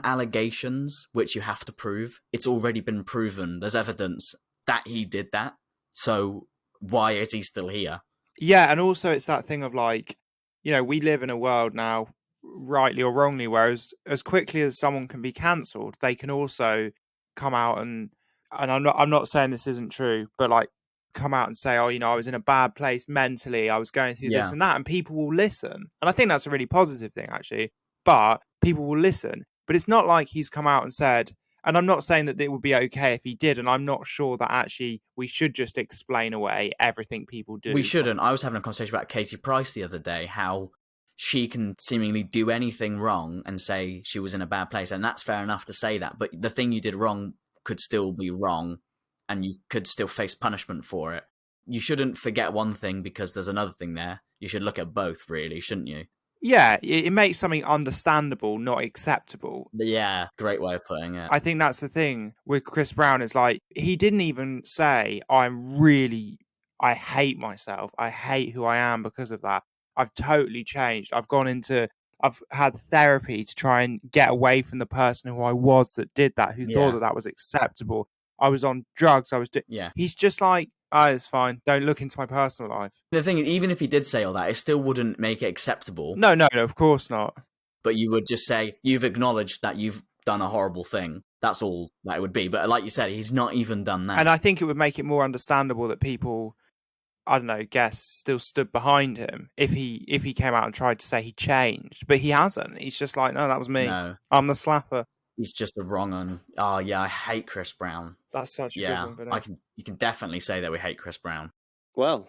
S1: allegations which you have to prove. It's already been proven. There's evidence that he did that. So why is he still here?
S2: Yeah, and also it's that thing of like, we live in a world now, rightly or wrongly, whereas as quickly as someone can be cancelled, they can also come out and I'm not saying this isn't true, but like come out and say, oh, I was in a bad place mentally, I was going through this and that, and people will listen. And I think that's a really positive thing, actually. But people will listen. But it's not like he's come out and said, and I'm not saying that it would be okay if he did, and I'm not sure that actually we should just explain away everything people do.
S1: We shouldn't. I was having a conversation about Katie Price the other day, how she can seemingly do anything wrong and say she was in a bad place, and that's fair enough to say that, but the thing you did wrong could still be wrong, and you could still face punishment for it. You shouldn't forget one thing because there's another thing there. You should look at both, really, shouldn't you?
S2: Yeah, it makes something understandable, not acceptable.
S1: Yeah, great way of putting it.
S2: I think that's the thing with Chris Brown, is like, he didn't even say, I hate myself. I hate who I am because of that. I've totally changed. I've gone into I've had therapy to try and get away from the person who I was that did that, who thought that was acceptable. I was on drugs. He's just like, oh, it's fine. Don't look into my personal life.
S1: The thing is, even if he did say all that, it still wouldn't make it acceptable.
S2: No, of course not.
S1: But you would just say, you've acknowledged that you've done a horrible thing. That's all that it would be. But like you said, he's not even done that.
S2: And I think it would make it more understandable that people, I don't know, still stood behind him if he came out and tried to say he changed. But he hasn't. He's just like, no, that was me.
S1: No.
S2: I'm the slapper.
S1: He's just a wrong un. Oh, yeah, I hate Chris Brown.
S2: That's such a good one. But
S1: you can definitely say that we hate Chris Brown.
S3: Well,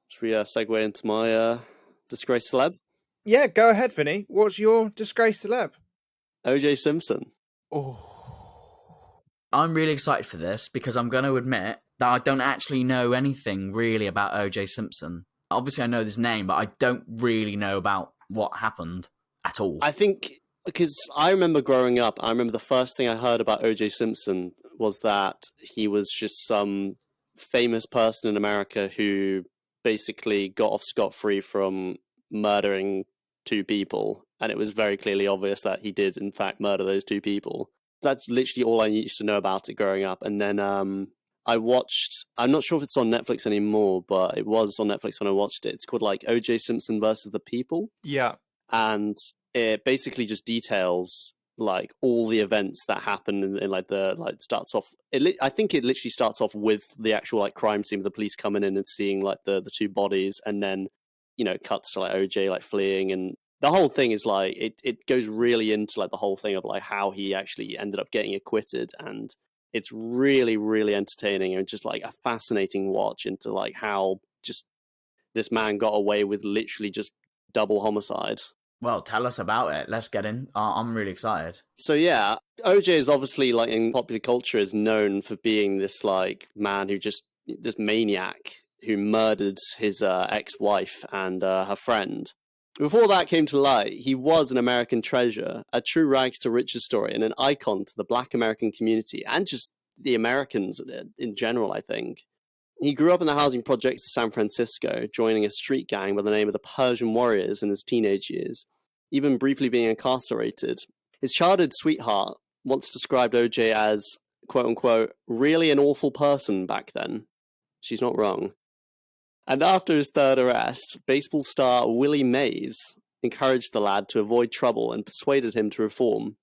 S3: should we segue into my disgraced celeb?
S2: Yeah, go ahead, Vinny. What's your disgraced celeb?
S3: O.J. Simpson.
S2: Oh.
S1: I'm really excited for this because I'm going to admit that I don't actually know anything really about O.J. Simpson. Obviously, I know his name, but I don't really know about what happened at all.
S3: I think because I remember growing up, I remember the first thing I heard about O.J. Simpson was that he was just some famous person in America who basically got off scot-free from murdering 2 people. And it was very clearly obvious that he did, in fact, murder those 2 people. That's literally all I used to know about it growing up. And then I watched, I'm not sure if it's on Netflix anymore, but it was on Netflix when I watched it. It's called like O.J. Simpson versus the People.
S2: Yeah.
S3: And it basically just details like all the events that happen in like starts off. I think it literally starts off with the actual like crime scene with the police coming in and seeing like the 2 bodies, and then cuts to like OJ like fleeing, and the whole thing is like it goes really into like the whole thing of like how he actually ended up getting acquitted, and it's really, really entertaining and just like a fascinating watch into like how just this man got away with literally just double homicide.
S1: Well, tell us about it. Let's get in. I'm really excited.
S3: So yeah, OJ is obviously like in popular culture is known for being this like man who just this maniac who murdered his ex-wife and her friend. Before that came to light, he was an American treasure, a true rags to riches story, and an icon to the Black American community and just the Americans in general, I think. He grew up in the housing projects of San Francisco, joining a street gang by the name of the Persian Warriors in his teenage years, even briefly being incarcerated. His childhood sweetheart once described OJ as, quote-unquote, really an awful person back then. She's not wrong. And after his 3rd arrest, baseball star Willie Mays encouraged the lad to avoid trouble and persuaded him to reform.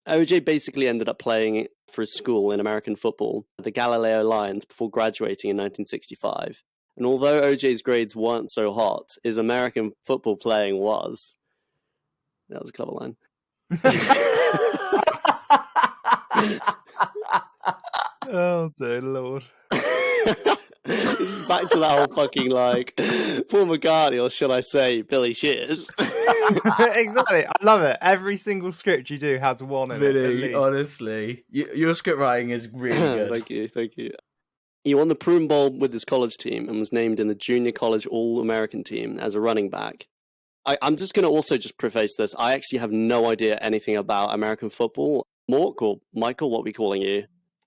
S3: OJ basically ended up playing for his school in American football, the Galileo Lions, before graduating in 1965. And although OJ's grades weren't so hot, his American football playing was. That was a clever line.
S2: Oh, dear Lord.
S3: This is back to that whole fucking like Paul McCartney, or should I say Billy Shears.
S2: Exactly. I love it. Every single script you do has one in it. At least.
S1: Honestly, your script writing is really good.
S3: Thank you. He won the Prune Bowl with his college team and was named in the junior college All-American team as a running back. I'm just going to also just preface this. I actually have no idea anything about American football. Mork or Michael, what are we calling you?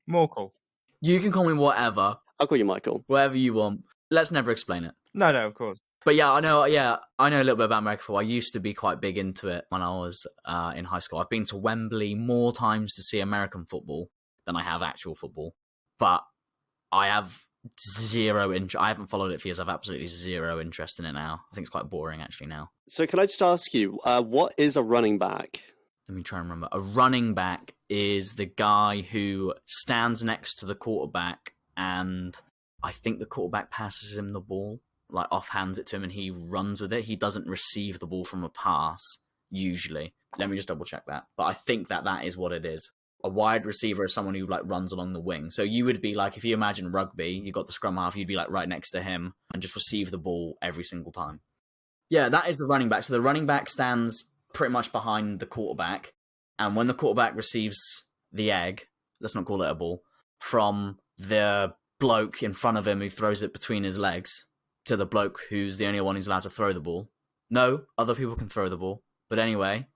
S2: Morkel.
S1: You can call me whatever.
S3: I'll call you Michael.
S1: Whatever you want. Let's never explain it.
S2: No, of course.
S1: But yeah, I know a little bit about American football. I used to be quite big into it when I was in high school. I've been to Wembley more times to see American football than I have actual football. But I have zero interest. I haven't followed it for years. I've absolutely zero interest in it now. I think it's quite boring actually now.
S3: So can I just ask you, what is a running back?
S1: Let me try and remember. A running back is the guy who stands next to the quarterback, and I think the quarterback passes him the ball, like offhands it to him, and he runs with it. He doesn't receive the ball from a pass, usually. Let me just double check that. But I think that is what it is. A wide receiver is someone who like runs along the wing. So you would be like, if you imagine rugby, you got the scrum half, you'd be like right next to him and just receive the ball every single time. Yeah, that is the running back. So the running back stands pretty much behind the quarterback, and when the quarterback receives the egg, let's not call it a ball, from the bloke in front of him who throws it between his legs to the bloke who's the only one who's allowed to throw the ball. No, other people can throw the ball. But anyway,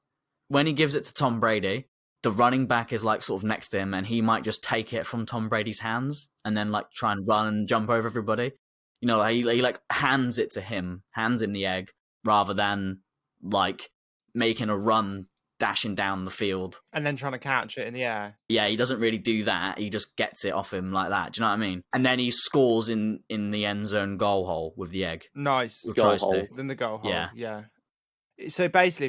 S1: when he gives it to Tom Brady, the running back is like sort of next to him, and he might just take it from Tom Brady's hands and then like try and run and jump over everybody. You know, he like hands it to him, hands him the egg, rather than like making a run, dashing down the field.
S2: And then trying to catch it in the air.
S1: Yeah, he doesn't really do that. He just gets it off him like that. Do you know what I mean? And then he scores in the end zone goal hole with the egg.
S2: Nice.
S1: Or
S3: Goal
S1: tries
S3: hole.
S1: to.
S2: Then the goal hole.
S1: Yeah.
S2: Yeah. So basically,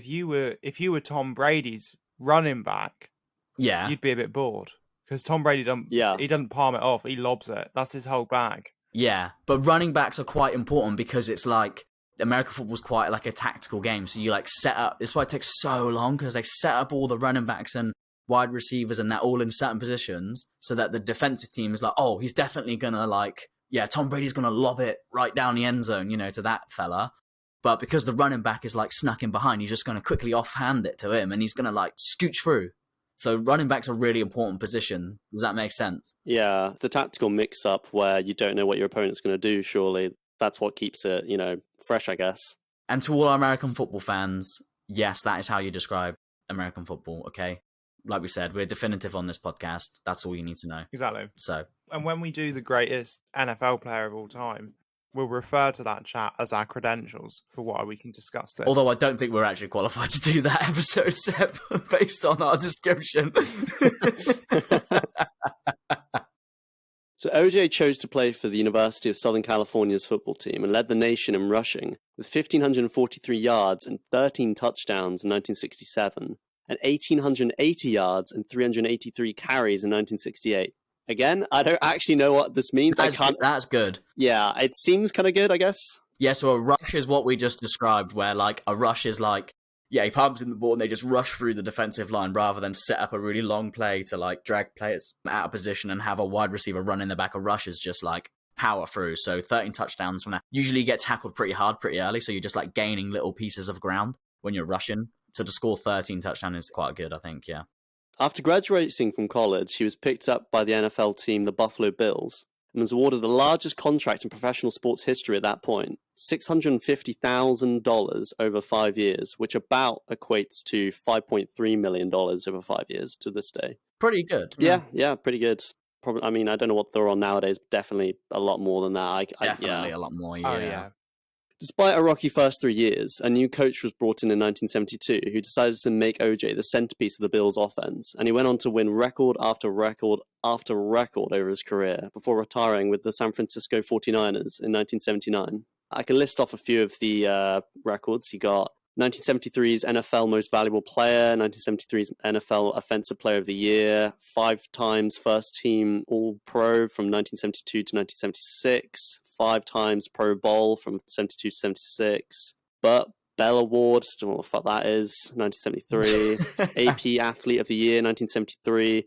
S2: if you were Tom Brady's running back,
S1: Yeah.
S2: you'd be a bit bored because Tom Brady doesn't palm it off. He lobs it. That's his whole bag.
S1: Yeah. But running backs are quite important because it's like American football's quite like a tactical game. So you like set up. That's why it takes so long because they set up all the running backs and wide receivers and they're all in certain positions so that the defensive team is like, oh, he's definitely gonna like, yeah, Tom Brady's gonna lob it right down the end zone, to that fella. But because the running back is like snuck in behind, he's just gonna quickly offhand it to him and he's gonna like scooch through. So running back's a really important position. Does that make sense?
S3: Yeah, the tactical mix-up where you don't know what your opponent's going to do, surely that's what keeps it, fresh, I guess.
S1: And to all our American football fans, yes, that is how you describe American football, okay? Like we said, we're definitive on this podcast. That's all you need to know.
S2: Exactly.
S1: So,
S2: And when we do the greatest NFL player of all time, we'll refer to that chat as our credentials for why we can discuss this.
S1: although I don't think we're actually qualified to do that episode, Seb, based on our description.
S3: So OJ chose to play for the University of Southern California's football team and led the nation in rushing with 1,543 yards and 13 touchdowns in 1967 and 1,880 yards and 383 carries in 1968. Again, I don't actually know what this means.
S1: That's good.
S3: Yeah, it seems kind of good, I guess.
S1: Yeah, so a rush is what we just described, where like a rush is like, yeah, he pumps in the ball and they just rush through the defensive line rather than set up a really long play to like drag players out of position and have a wide receiver run in the back. A rush is just like power through. So 13 touchdowns from that. Usually you get tackled pretty hard pretty early, so you're just like gaining little pieces of ground when you're rushing. So to score 13 touchdowns is quite good, I think, yeah.
S3: After graduating from college, he was picked up by the NFL team, the Buffalo Bills, and was awarded the largest contract in professional sports history at that point, $650,000 over 5 years, which about equates to $5.3 million over 5 years to this day.
S1: Pretty good.
S3: Yeah, pretty good. Probably, I mean, I don't know what they're on nowadays, but definitely a lot more than that.
S1: Definitely a lot more, yeah.
S2: Oh, yeah.
S3: Despite a rocky first 3 years, a new coach was brought in 1972 who decided to make OJ the centerpiece of the Bills' offense, and he went on to win record after record after record over his career before retiring with the San Francisco 49ers in 1979. I can list off a few of the records. He got 1973's NFL Most Valuable Player, 1973's NFL Offensive Player of the Year, 5 times First Team All-Pro from 1972 to 1976, 5 times Pro Bowl from 72 to 76, Burt Bell Award, don't know what the fuck that is, 1973, AP Athlete of the Year, 1973.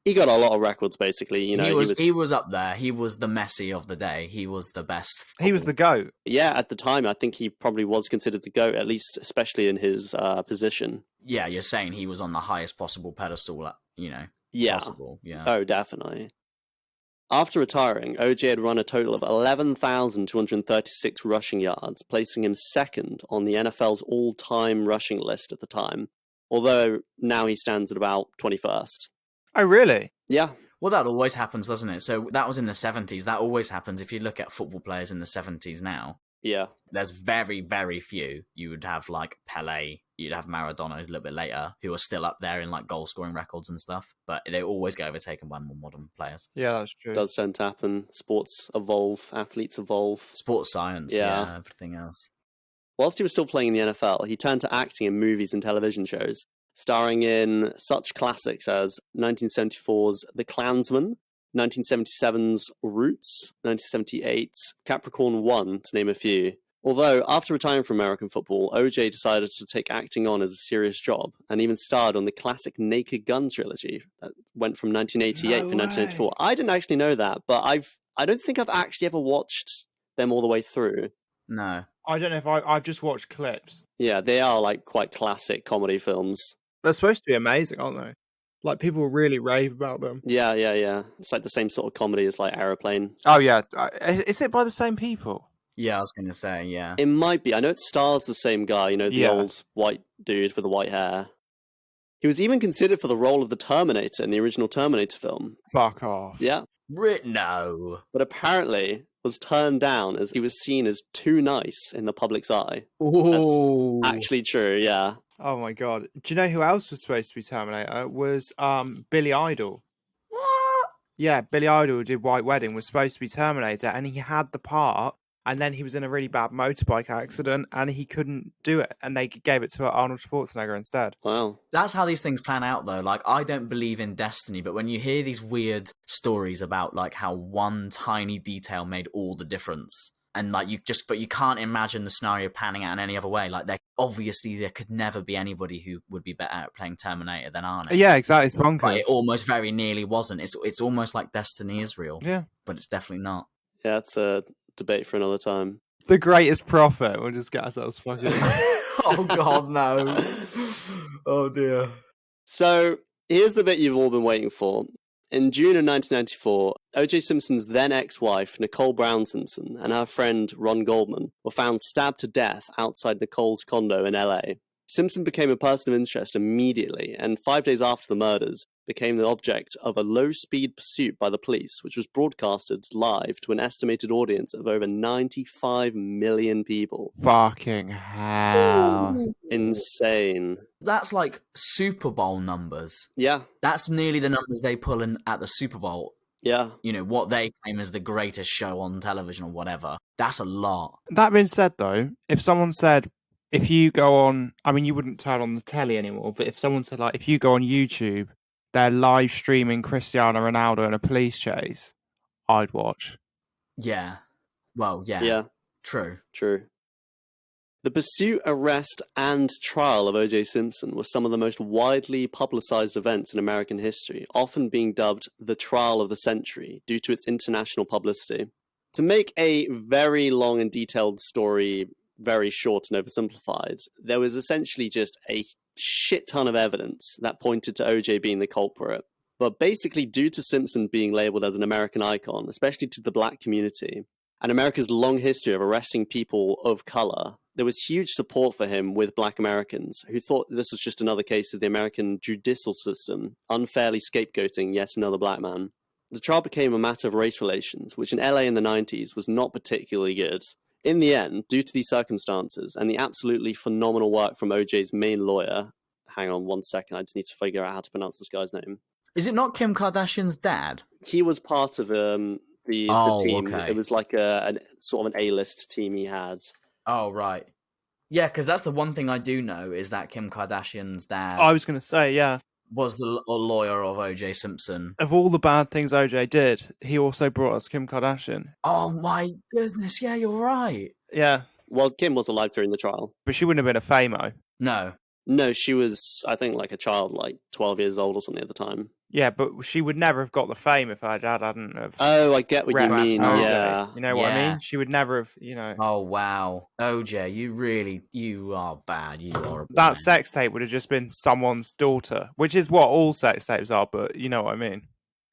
S3: He got a lot of records, basically.
S1: He was up there. He was the Messi of the day. He was the best.
S2: He was the GOAT.
S3: Yeah, at the time, I think he probably was considered the GOAT, at least especially in his position.
S1: Yeah, you're saying he was on the highest possible pedestal,
S3: Yeah.
S1: possible. Yeah.
S3: Oh, definitely. After retiring, OJ had run a total of 11,236 rushing yards, placing him second on the NFL's all-time rushing list at the time, although now he stands at about 21st.
S2: Oh, really?
S3: Yeah.
S1: Well, that always happens, doesn't it? So that was in the 70s. That always happens. If you look at football players in the 70s now,
S3: Yeah.
S1: there's very, very few. You would have like Pele, you'd have Maradona a little bit later, who are still up there in like goal scoring records and stuff, but they always get overtaken by more modern players.
S2: Yeah, that's true.
S3: It does tend to happen. Sports evolve, athletes evolve.
S1: Sports science, yeah, everything else.
S3: Whilst he was still playing in the NFL, he turned to acting in movies and television shows, starring in such classics as 1974's The Klansman, 1977's Roots, 1978's Capricorn 1, to name a few. Although, after retiring from American football, OJ decided to take acting on as a serious job, and even starred on the classic Naked Gun trilogy that went from 1988 to 1984. I didn't actually know that, but I don't think I've actually ever watched them all the way through.
S1: No.
S2: I don't know if I've just watched clips.
S3: Yeah, they are like quite classic comedy films.
S2: They're supposed to be amazing, aren't they? Like, people really rave about them.
S3: Yeah. It's like the same sort of comedy as like Aeroplane.
S2: Oh, yeah. Is it by the same people?
S1: Yeah, I was going to say, yeah.
S3: It might be. I know it stars the same guy, the old white dude with the white hair. He was even considered for the role of the Terminator in the original Terminator film.
S2: Fuck off.
S3: Yeah.
S1: No.
S3: But apparently was turned down as he was seen as too nice in the public's eye.
S1: Ooh.
S3: That's actually true, yeah.
S2: Oh my god! Do you know who else was supposed to be Terminator? It was Billy Idol.
S1: What?
S2: Yeah, Billy Idol, who did White Wedding, was supposed to be Terminator, and he had the part, and then he was in a really bad motorbike accident, and he couldn't do it, and they gave it to Arnold Schwarzenegger instead.
S3: Wow.
S1: That's how these things plan out, though. Like, I don't believe in destiny, but when you hear these weird stories about like how one tiny detail made all the difference, and like but you can't imagine the scenario panning out in any other way. Like, there could never be anybody who would be better at playing Terminator than Arnold.
S2: Yeah, exactly. It's bonkers.
S1: But it almost very nearly wasn't. It's almost like destiny is real.
S2: Yeah.
S1: But it's definitely not.
S3: Yeah, it's a debate for another time.
S2: The greatest prophet. We'll just get ourselves fucking.
S1: Oh God, no! Oh dear.
S3: So here's the bit you've all been waiting for. In June of 1994, O.J. Simpson's then ex-wife, Nicole Brown Simpson, and her friend Ron Goldman were found stabbed to death outside Nicole's condo in LA. Simpson became a person of interest immediately, and 5 days after the murders, became the object of a low-speed pursuit by the police, which was broadcasted live to an estimated audience of over 95 million people.
S2: Fucking hell.
S3: Insane.
S1: That's like Super Bowl numbers.
S3: Yeah,
S1: That's nearly the numbers they pull in at the Super Bowl.
S3: yeah.
S1: You know, what they claim is the greatest show on television or whatever. That's a lot.
S2: That being said, though, if someone said, if you go on, I mean, you wouldn't turn on the telly anymore, but if someone said, like, if you go on YouTube, they're live streaming Cristiano Ronaldo in a police chase, I'd watch.
S1: Yeah. Well, yeah.
S3: Yeah.
S1: True.
S3: True. The pursuit, arrest, and trial of O.J. Simpson was some of the most widely publicized events in American history, often being dubbed the trial of the century due to its international publicity. To make a very long and detailed story very short and oversimplified, there was essentially just a shit ton of evidence that pointed to O.J. being the culprit. But basically, due to Simpson being labeled as an American icon, especially to the black community, and America's long history of arresting people of color, there was huge support for him with black Americans who thought this was just another case of the American judicial system unfairly scapegoating yet another black man. The trial became a matter of race relations, which in LA in the 90s was not particularly good. In the end, due to these circumstances and the absolutely phenomenal work from OJ's main lawyer, hang on 1 second, I just need to figure out how to pronounce this guy's name.
S1: Is it not Kim Kardashian's dad?
S3: He was part of the team.
S1: Okay.
S3: It was like a sort of an A-list team he had.
S1: Oh, right. Yeah, because that's the one thing I do know is that Kim Kardashian's dad
S2: I was going to say, yeah.
S1: was the lawyer of O.J. Simpson.
S2: Of all the bad things OJ did, he also brought us Kim Kardashian.
S1: Oh, my goodness. Yeah, you're right.
S2: Yeah.
S3: Well, Kim was alive during the trial.
S2: But she wouldn't have been a famo.
S1: No.
S3: No, she was, I think, like a child, like 12 years old or something at the time.
S2: Yeah, but she would never have got the fame if her dad hadn't have.
S3: Oh, I get what you
S2: repped
S3: mean,
S2: OJ.
S3: yeah.
S2: You know what I
S1: Yeah.
S2: mean? She would never have, you know.
S1: Oh, wow. OJ, you are bad. You are a
S2: That
S1: bad.
S2: sex tape would have just been someone's daughter, which is what all sex tapes are, but you know what I mean.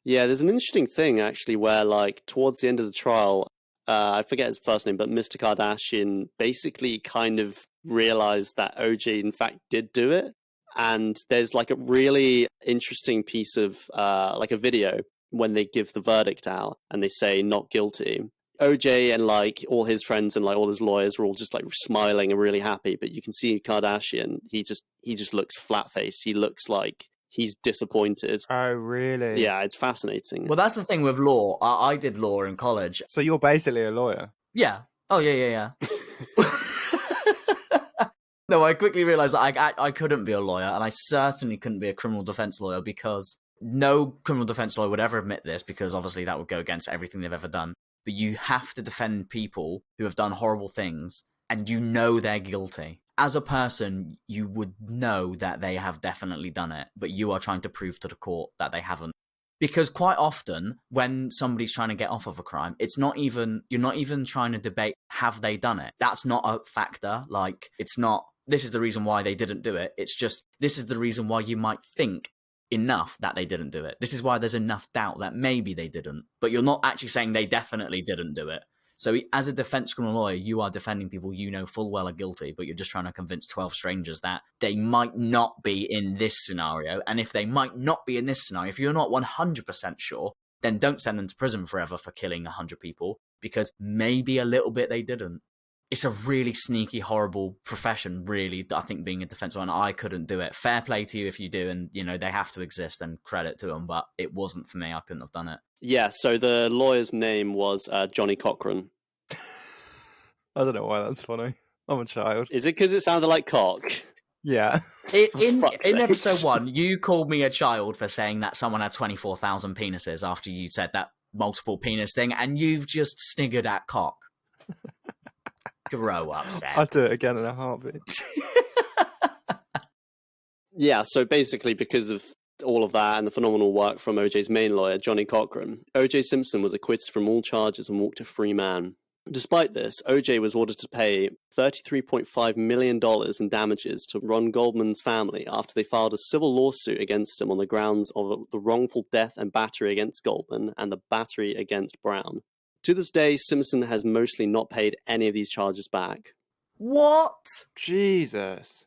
S3: Yeah, there's an interesting thing, actually, where, like, towards the end of the trial, I forget his first name, but Mr. Kardashian basically kind of realized that OJ, in fact, did do it. And there's, like, a really interesting piece of, like, a video when they give the verdict out and they say not guilty. OJ and, like, all his friends and, like, all his lawyers were all just, like, smiling and really happy. But you can see Kardashian, he just looks flat-faced. He looks like he's disappointed.
S2: Oh, really?
S3: Yeah, it's fascinating.
S1: Well, that's the thing with law. I did law in college.
S2: So you're basically a lawyer.
S1: Yeah. Oh, yeah. No, I quickly realised that I couldn't be a lawyer, and I certainly couldn't be a criminal defence lawyer because no criminal defence lawyer would ever admit this, because obviously that would go against everything they've ever done. But you have to defend people who have done horrible things, and you know they're guilty. As a person, you would know that they have definitely done it, but you are trying to prove to the court that they haven't. Because quite often, when somebody's trying to get off of a crime, you're not even trying to debate, have they done it? That's not a factor. Like, it's not, this is the reason why they didn't do it. It's just, this is the reason why you might think enough that they didn't do it. This is why there's enough doubt that maybe they didn't. But you're not actually saying they definitely didn't do it. So as a defense criminal lawyer, you are defending people you know full well are guilty, but you're just trying to convince 12 strangers that they might not be in this scenario. And if they might not be in this scenario, if you're not 100% sure, then don't send them to prison forever for killing 100 people, because maybe a little bit they didn't. it's a really sneaky, horrible profession, really. I think being a defense lawyer, and I couldn't do it. Fair play to you if you do, and they have to exist, and credit to them. But it wasn't for me. I couldn't have done it.
S3: Yeah, so the lawyer's name was Johnny Cochran.
S2: I don't know why that's funny. I'm a child.
S3: Is it because it sounded like cock?
S2: Yeah.
S1: In
S3: sakes.
S1: episode 1, you called me a child for saying that someone had 24,000 penises after you said that multiple penis thing, and you've just sniggered at cock. Grow up, Seb.
S2: I'll do it again in a heartbeat.
S3: Yeah, so basically because of all of that and the phenomenal work from OJ's main lawyer, Johnny Cochran, OJ Simpson was acquitted from all charges and walked a free man. Despite this, OJ was ordered to pay $33.5 million in damages to Ron Goldman's family after they filed a civil lawsuit against him on the grounds of the wrongful death and battery against Goldman and the battery against Brown. To this day, Simpson has mostly not paid any of these charges back.
S1: What?
S2: Jesus.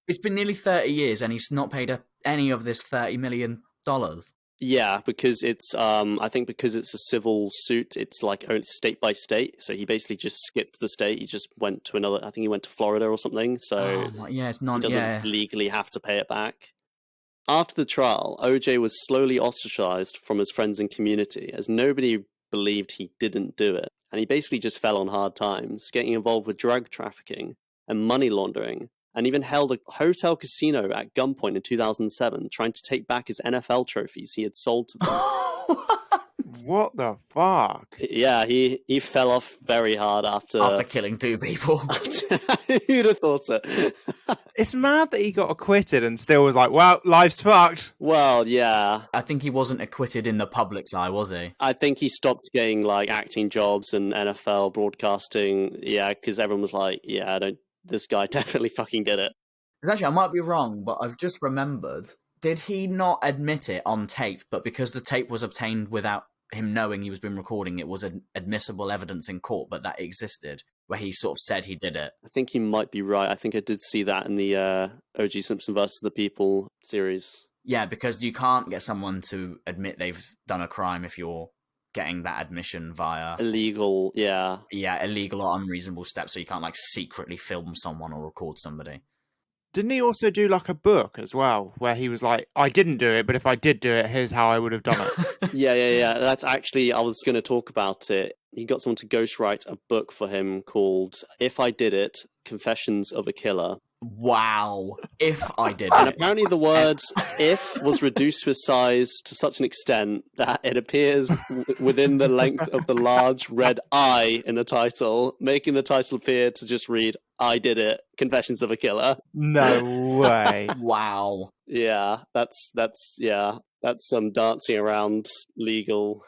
S1: It's been nearly 30 years and he's not paid any of this $30 million.
S3: Yeah, because it's, I think because it's a civil suit, it's like only state by state. So he basically just skipped the state. He just went to another, I think he went to Florida or something. So
S1: it's not,
S3: he doesn't legally have to pay it back. After the trial, OJ was slowly ostracized from his friends and community as nobody believed he didn't do it. And he basically just fell on hard times, getting involved with drug trafficking and money laundering, and even held a hotel casino at gunpoint in 2007, trying to take back his NFL trophies he had sold to them.
S2: What the fuck?
S3: Yeah, he fell off very hard after
S1: killing 2 people.
S3: Who'd have thought so?
S2: It's mad that he got acquitted and still was like, well, life's fucked.
S3: Well, yeah.
S1: I think he wasn't acquitted in the public's eye, was he?
S3: I think he stopped getting like acting jobs and NFL broadcasting. Yeah, because everyone was like, yeah, this guy definitely fucking did it.
S1: Actually, I might be wrong, but I've just remembered. Did he not admit it on tape, but because the tape was obtained without him knowing he was being recording, it was admissible evidence in court, but that existed, where he sort of said he did it?
S3: I think he might be right. I think I did see that in the O.J. Simpson vs. the People series.
S1: Yeah, because you can't get someone to admit they've done a crime if you're getting that admission via
S3: illegal,
S1: illegal or unreasonable steps. So you can't like secretly film someone or record somebody.
S2: Didn't he also do like a book as well, where he was like, I didn't do it, but if I did do it, here's how I would have done it?
S3: Yeah. That's actually, I was going to talk about it. He got someone to ghostwrite a book for him called If I Did It, Confessions of a Killer.
S1: Wow. If I did
S3: And
S1: it.
S3: apparently the word if was reduced to a size to such an extent that it appears within the length of the large red I in the title, making the title appear to just read, I Did It, Confessions of a Killer.
S2: No way.
S1: Wow.
S3: Yeah, that's some dancing around legal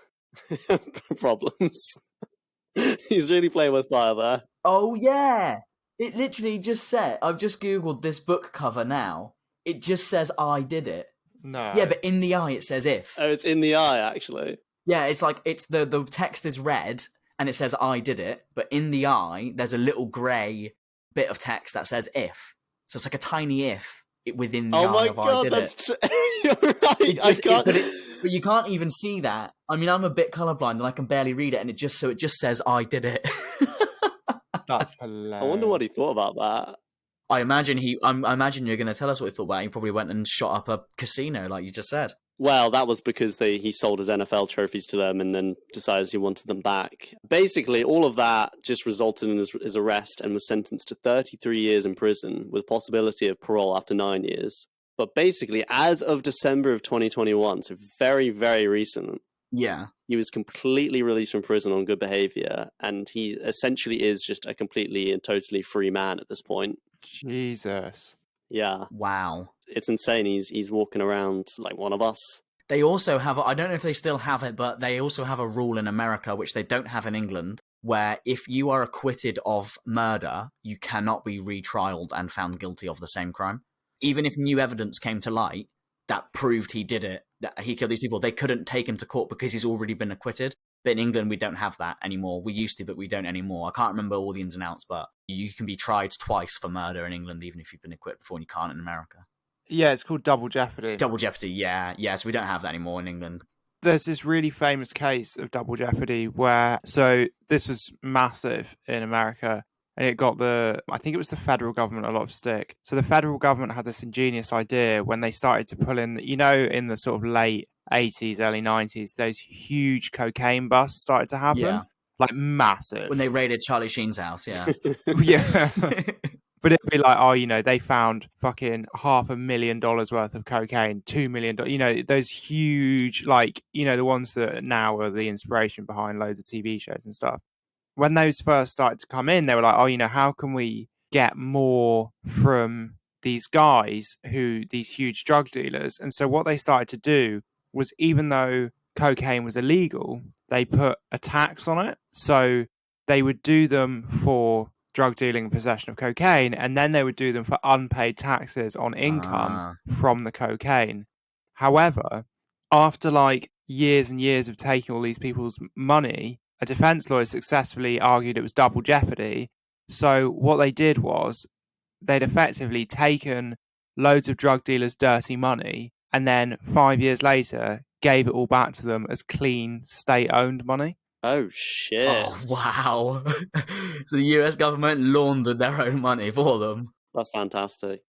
S3: problems. He's really playing with fire there.
S1: Oh, yeah. It literally just said, I've just Googled this book cover now. It just says, I did it.
S2: No.
S1: Yeah, but in the eye it says if.
S3: Oh, it's in the eye, actually.
S1: Yeah, it's like, it's the text is red, and it says, I did it, but in the eye, there's a little grey bit of text that says if. So it's like a tiny if within the eye of I did it.
S3: You're right, I can't...
S1: But you can't even see that. I mean, I'm a bit colourblind, and I can barely read it, and it just says, I did it.
S2: That's hilarious.
S3: I wonder what he thought about that.
S1: I imagine you're going to tell us what he thought about it. He probably went and shot up a casino, like you just said.
S3: Well, that was because he sold his NFL trophies to them and then decided he wanted them back. Basically, all of that just resulted in his arrest and was sentenced to 33 years in prison with possibility of parole after 9 years. But basically, as of December of 2021, so very, very recent,
S1: yeah,
S3: he was completely released from prison on good behavior, and he essentially is just a completely and totally free man at this point.
S2: Jesus.
S3: Yeah.
S1: Wow.
S3: It's insane. He's walking around like one of us.
S1: They also have, I don't know if they still have it, but they also have a rule in America, which they don't have in England, where if you are acquitted of murder, you cannot be retrialed and found guilty of the same crime. Even if new evidence came to light that proved he did it, that he killed these people, they couldn't take him to court because he's already been acquitted. But in England, we don't have that anymore. We used to, but we don't anymore. I can't remember all the ins and outs, but you can be tried twice for murder in England, even if you've been acquitted before, and you can't in America.
S2: Yeah, it's called double jeopardy.
S1: Double jeopardy, yeah. So we don't have that anymore in England.
S2: There's this really famous case of double jeopardy where, so this was massive in America. and it got I think it was the federal government a lot of stick. So the federal government had this ingenious idea when they started to pull in, in the sort of late 80s, early 90s, those huge cocaine busts started to happen.
S1: Yeah.
S2: Like massive.
S1: When they raided Charlie Sheen's house, yeah.
S2: Yeah. But it'd be like, they found fucking $500,000 worth of cocaine, $2 million, those huge, the ones that now are the inspiration behind loads of TV shows and stuff. When those first started to come in, they were like, how can we get more from these guys these huge drug dealers? And so what they started to do was, even though cocaine was illegal, they put a tax on it. So they would do them for drug dealing and possession of cocaine, and then they would do them for unpaid taxes on income from the cocaine. However, after years and years of taking all these people's money, a defense lawyer successfully argued it was double jeopardy. So what they did was they'd effectively taken loads of drug dealers' dirty money, and then 5 years later gave it all back to them as clean state-owned money.
S3: Oh, shit.
S1: Oh, wow. So the US government laundered their own money for them.
S3: That's fantastic.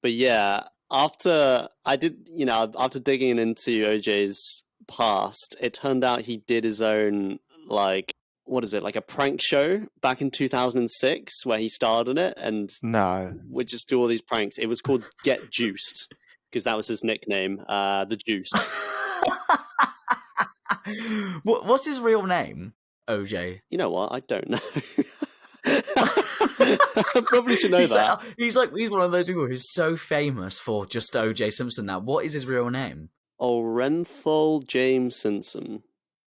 S3: But yeah, after digging into OJ's past, it turned out he did his own, like a prank show back in 2006 where he starred in it and would just do all these pranks. It was called Get Juiced because that was his nickname, the Juice.
S1: What's his real name, OJ?
S3: You know what? I don't know. I probably should know that.
S1: He's one of those people who's so famous for just OJ Simpson now. What is his real name?
S3: Orenthal James Simpson.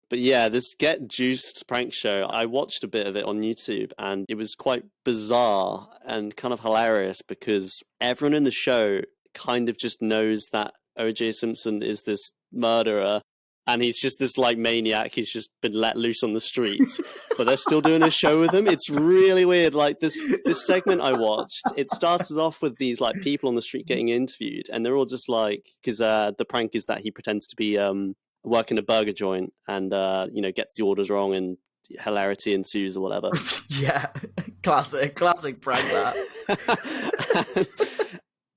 S3: But yeah, this Get Juiced prank show, I watched a bit of it on YouTube, and it was quite bizarre and kind of hilarious because everyone in the show kind of just knows that OJ Simpson is this murderer. And he's just this maniac. He's just been let loose on the streets, but they're still doing a show with him. It's really weird. This segment I watched, it started off with these people on the street getting interviewed, and they're all just because the prank is that he pretends to be working a burger joint and gets the orders wrong and hilarity ensues or whatever.
S1: Yeah, classic prank that.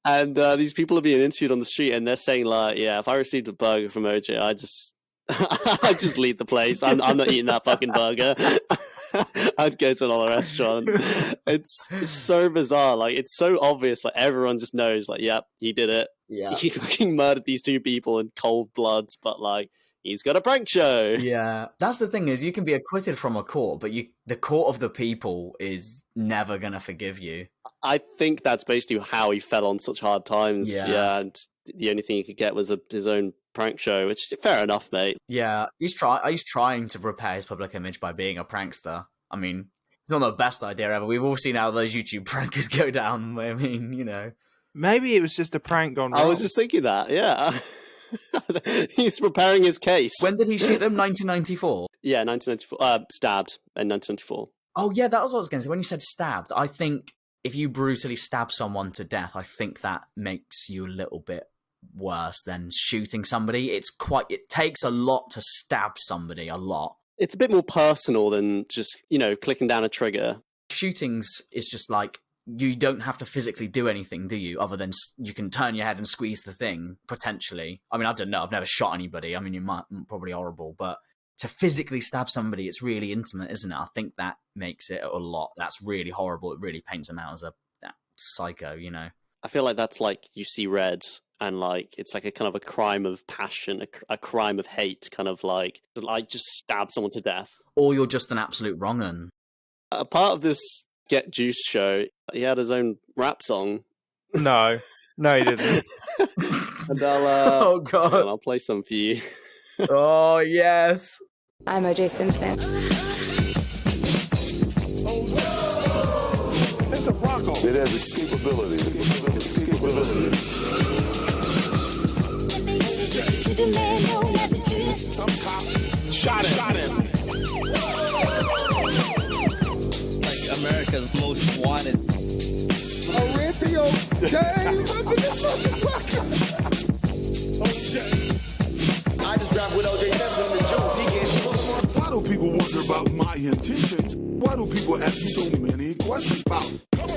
S3: And these people are being interviewed on the street, and they're saying if I received a burger from OJ, I just leave the place. I'm not eating that fucking burger. I'd go to another restaurant. It's so bizarre. It's so obvious. Everyone just knows. Yep, he did it.
S1: Yeah,
S3: he fucking murdered these two people in cold blood. But he's got a prank show.
S1: Yeah, that's the thing is you can be acquitted from a court, but the court of the people is never gonna forgive you.
S3: I think that's basically how he fell on such hard times. Yeah, and the only thing he could get was his own prank show, which is fair enough, mate.
S1: Yeah, he's trying to repair his public image by being a prankster. I mean, it's not the best idea ever. We've all seen how those YouTube prankers go down. I mean,
S2: Maybe it was just a prank gone wrong.
S3: I was just thinking that, yeah. He's preparing his case.
S1: When did he shoot them? 1994?
S3: Yeah, 1994. Stabbed in 1994.
S1: Oh, yeah, that was what I was going to say. When you said stabbed, I think if you brutally stab someone to death, I think that makes you a little bit worse than shooting somebody. It takes a lot to stab somebody, a lot.
S3: It's a bit more personal than just, clicking down a trigger.
S1: Shootings is just you don't have to physically do anything, do you? Other than you can turn your head and squeeze the thing, potentially. I mean, I don't know. I've never shot anybody. I mean, you might probably horrible, but to physically stab somebody, it's really intimate, isn't it? I think that makes it a lot. That's really horrible. It really paints them out as a psycho,
S3: I feel like that's you see red, and it's a kind of a crime of passion, a crime of hate, kind of just stab someone to death.
S1: Or you're just an absolute wrong-un.
S3: A part of this Get Juice show, he had his own rap song.
S2: No, he didn't.
S3: And oh
S1: God,
S3: I'll play some for you.
S1: Oh yes,
S6: I'm OJ Simpson.
S7: It has escapability.
S5: Some cop shot him.
S8: America's most wanted.
S5: Olympio James up in this motherfucker. I just rap with OJ Simpson and Juice. He gets. Why do people wonder about my intentions? Why
S6: Why do people ask me so many questions about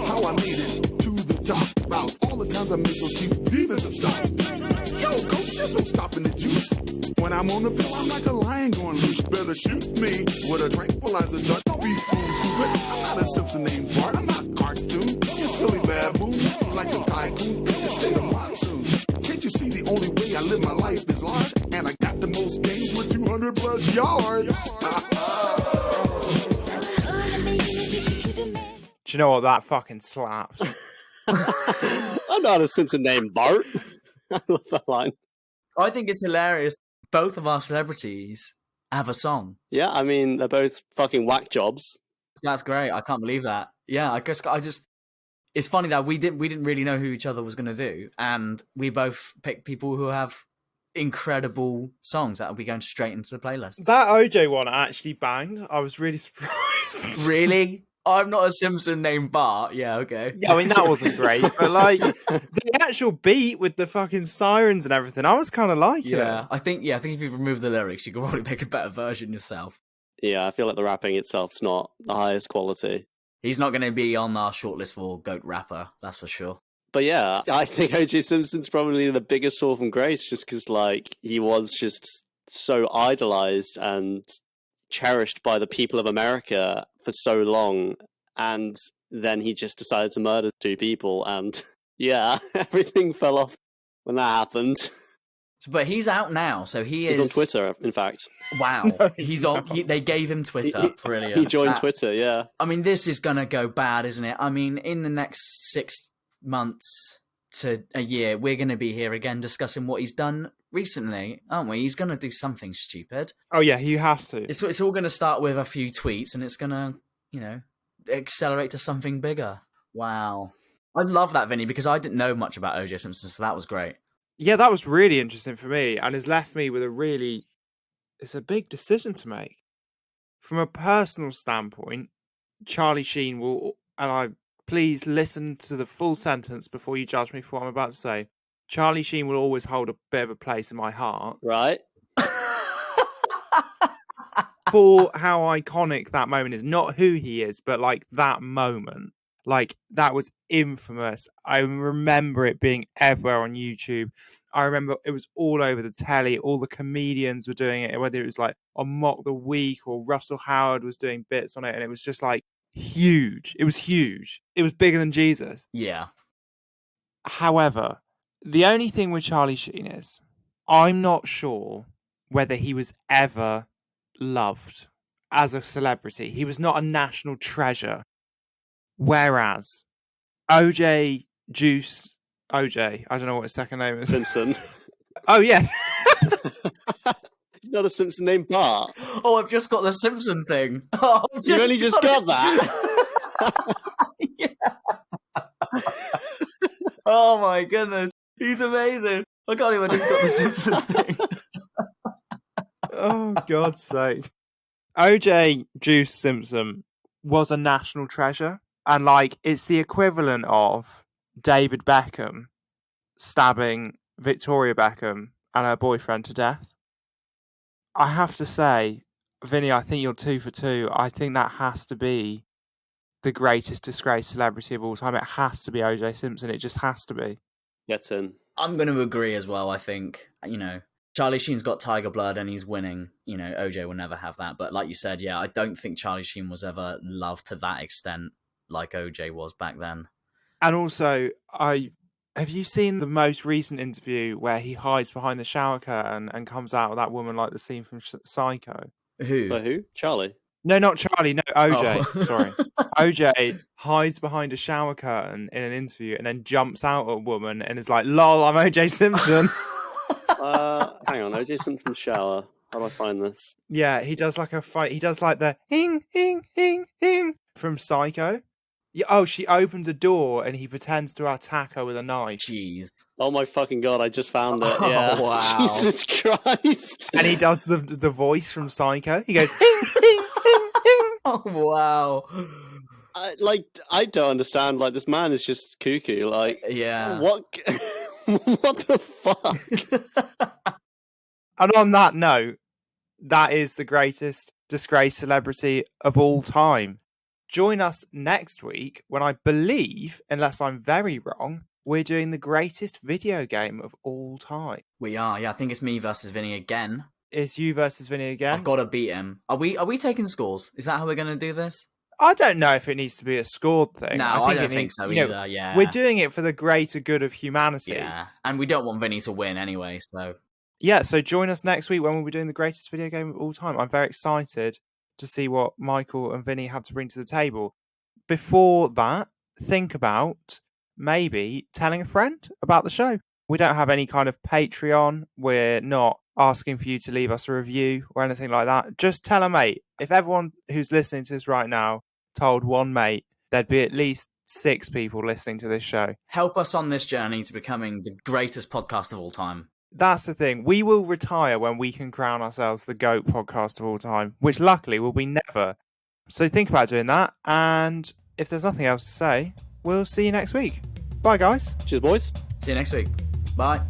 S6: how I made it to the top? About all the times I made those cheap defensive stops. Yo, coach, there's no stopping the juice. When I'm on the field, I'm like a lion going loose. Better shoot me with a tranquilizer dart. Don't be fool stupid. I'm not a Simpson named Bart. I'm not cartoon. You silly baboon. Like a tycoon in the state of monsoon. Can't you see the only way I live my life is large? And I got the most games with 200 plus yards.
S2: Do you know what? That fucking slaps.
S3: I'm not a Simpson named Bart. I love that line.
S1: I think it's hilarious. Both of our celebrities have a song.
S3: Yeah, I mean, they're both fucking whack jobs.
S1: That's great. I can't believe that. Yeah, I just. It's funny that we didn't really know who each other was going to do, and we both picked people who have incredible songs that will be going straight into the playlist.
S2: That OJ one actually banged. I was really surprised.
S1: Really? I'm not a Simpson named Bart. Yeah, okay.
S2: Yeah, I mean, that wasn't great, but like the actual beat with the fucking sirens and everything, I was kind of liking it.
S1: Yeah, I think if you remove the lyrics, you could probably make a better version yourself.
S3: Yeah, I feel like the rapping itself's not the highest quality.
S1: He's not going to be on our shortlist for GOAT rapper, that's for sure.
S3: But yeah, I think O.J. Simpson's probably the biggest fall from grace just because, like, he was just so idolized and cherished by the people of America for so long, and then he just decided to murder 2 people, and yeah, everything fell off when that happened.
S1: But he's out now, so
S3: He's on Twitter, in fact.
S1: Wow,
S2: No,
S1: he's on. They gave him Twitter. Brilliant.
S3: He joined Twitter, yeah.
S1: I mean, this is gonna go bad, isn't it? I mean, in the next 6 months to a year, we're gonna be here again discussing what he's done recently, aren't we? He's gonna do something stupid.
S2: Oh yeah, he has to.
S1: It's all gonna start with a few tweets, and it's gonna, accelerate to something bigger. Wow, I love that, Vinny, because I didn't know much about O.J. Simpson, so that was great.
S2: Yeah, that was really interesting for me, and has left me with it's a big decision to make. From a personal standpoint, Charlie Sheen will, please listen to the full sentence before you judge me for what I'm about to say. Charlie Sheen will always hold a bit of a place in my heart.
S3: Right?
S2: For how iconic that moment is. Not who he is, but like that moment. Like, that was infamous. I remember it being everywhere on YouTube. I remember it was all over the telly. All the comedians were doing it, whether it was like on Mock the Week or Russell Howard was doing bits on it. And it was just like huge. It was huge. It was bigger than Jesus.
S1: Yeah.
S2: However, the only thing with Charlie Sheen is I'm not sure whether he was ever loved as a celebrity. He was not a national treasure. Whereas OJ, I don't know what his second name is.
S3: Simpson.
S2: Oh, yeah.
S3: He's not a Simpson named Bart.
S1: Oh, I've just got the Simpson thing. Oh,
S3: You only just got that?
S1: Yeah. Oh my goodness, he's amazing. I can't even just got the Simpson thing.
S2: Oh, God's sake. OJ Juice Simpson was a national treasure. And, like, it's the equivalent of David Beckham stabbing Victoria Beckham and her boyfriend to death. I have to say, Vinny, I think you're 2 for 2. I think that has to be the greatest disgraced celebrity of all time. It has to be O.J. Simpson. It just has to be.
S3: Get in.
S1: I'm going to agree as well. I think, Charlie Sheen's got tiger blood and he's winning. OJ will never have that. But like you said, yeah, I don't think Charlie Sheen was ever loved to that extent like OJ was back then.
S2: And also, have you seen the most recent interview where he hides behind the shower curtain and comes out with that woman like the scene from Psycho?
S3: Who? Charlie?
S2: No, not Charlie. No, OJ.
S1: Oh.
S2: Sorry. OJ hides behind a shower curtain in an interview and then jumps out at a woman and is like, "Lol, I'm OJ Simpson."
S3: Hang on, O.J. Simpson shower. How do I find this?
S2: Yeah, he does like a fight. He does like the hing, hing, hing, hing from Psycho. Yeah, she opens a door and he pretends to attack her with a knife.
S1: Jeez.
S3: Oh my fucking god, I just found it.
S1: Oh,
S3: Yeah.
S1: wow.
S3: Jesus Christ.
S2: And he does the voice from Psycho. He goes, hing, hing, hing, hing.
S1: Oh, wow.
S3: I don't understand. Like, this man is just cuckoo. Like,
S1: Yeah.
S3: what? What the fuck?
S2: And on that note, that is the greatest disgraced celebrity of all time. Join us next week when I believe, unless I'm very wrong, we're doing the greatest video game of all time.
S1: We are, yeah. I think it's me versus Vinny again.
S2: It's you versus Vinny again.
S1: I've got to beat him. Are we taking scores? Is that how we're going to do this?
S2: I don't know if it needs to be a scored thing.
S1: No, I don't think so either. Yeah,
S2: we're doing it for the greater good of humanity.
S1: Yeah, and we don't want Vinny to win anyway.
S2: So join us next week when we'll be doing the greatest video game of all time. I'm very excited to see what Michael and Vinny have to bring to the table. Before that, think about maybe telling a friend about the show. We don't have any kind of Patreon. We're not asking for you to leave us a review or anything like that. Just tell a mate. If everyone who's listening to this right now told one mate, there'd be at least 6 people listening to this show.
S1: Help us on this journey to becoming the greatest podcast of all time.
S2: That's the thing. We will retire when we can crown ourselves the GOAT podcast of all time, which luckily will be never. So think about doing that. And if there's nothing else to say, we'll see you next week. Bye, guys.
S3: Cheers, boys.
S1: See you next week. Bye.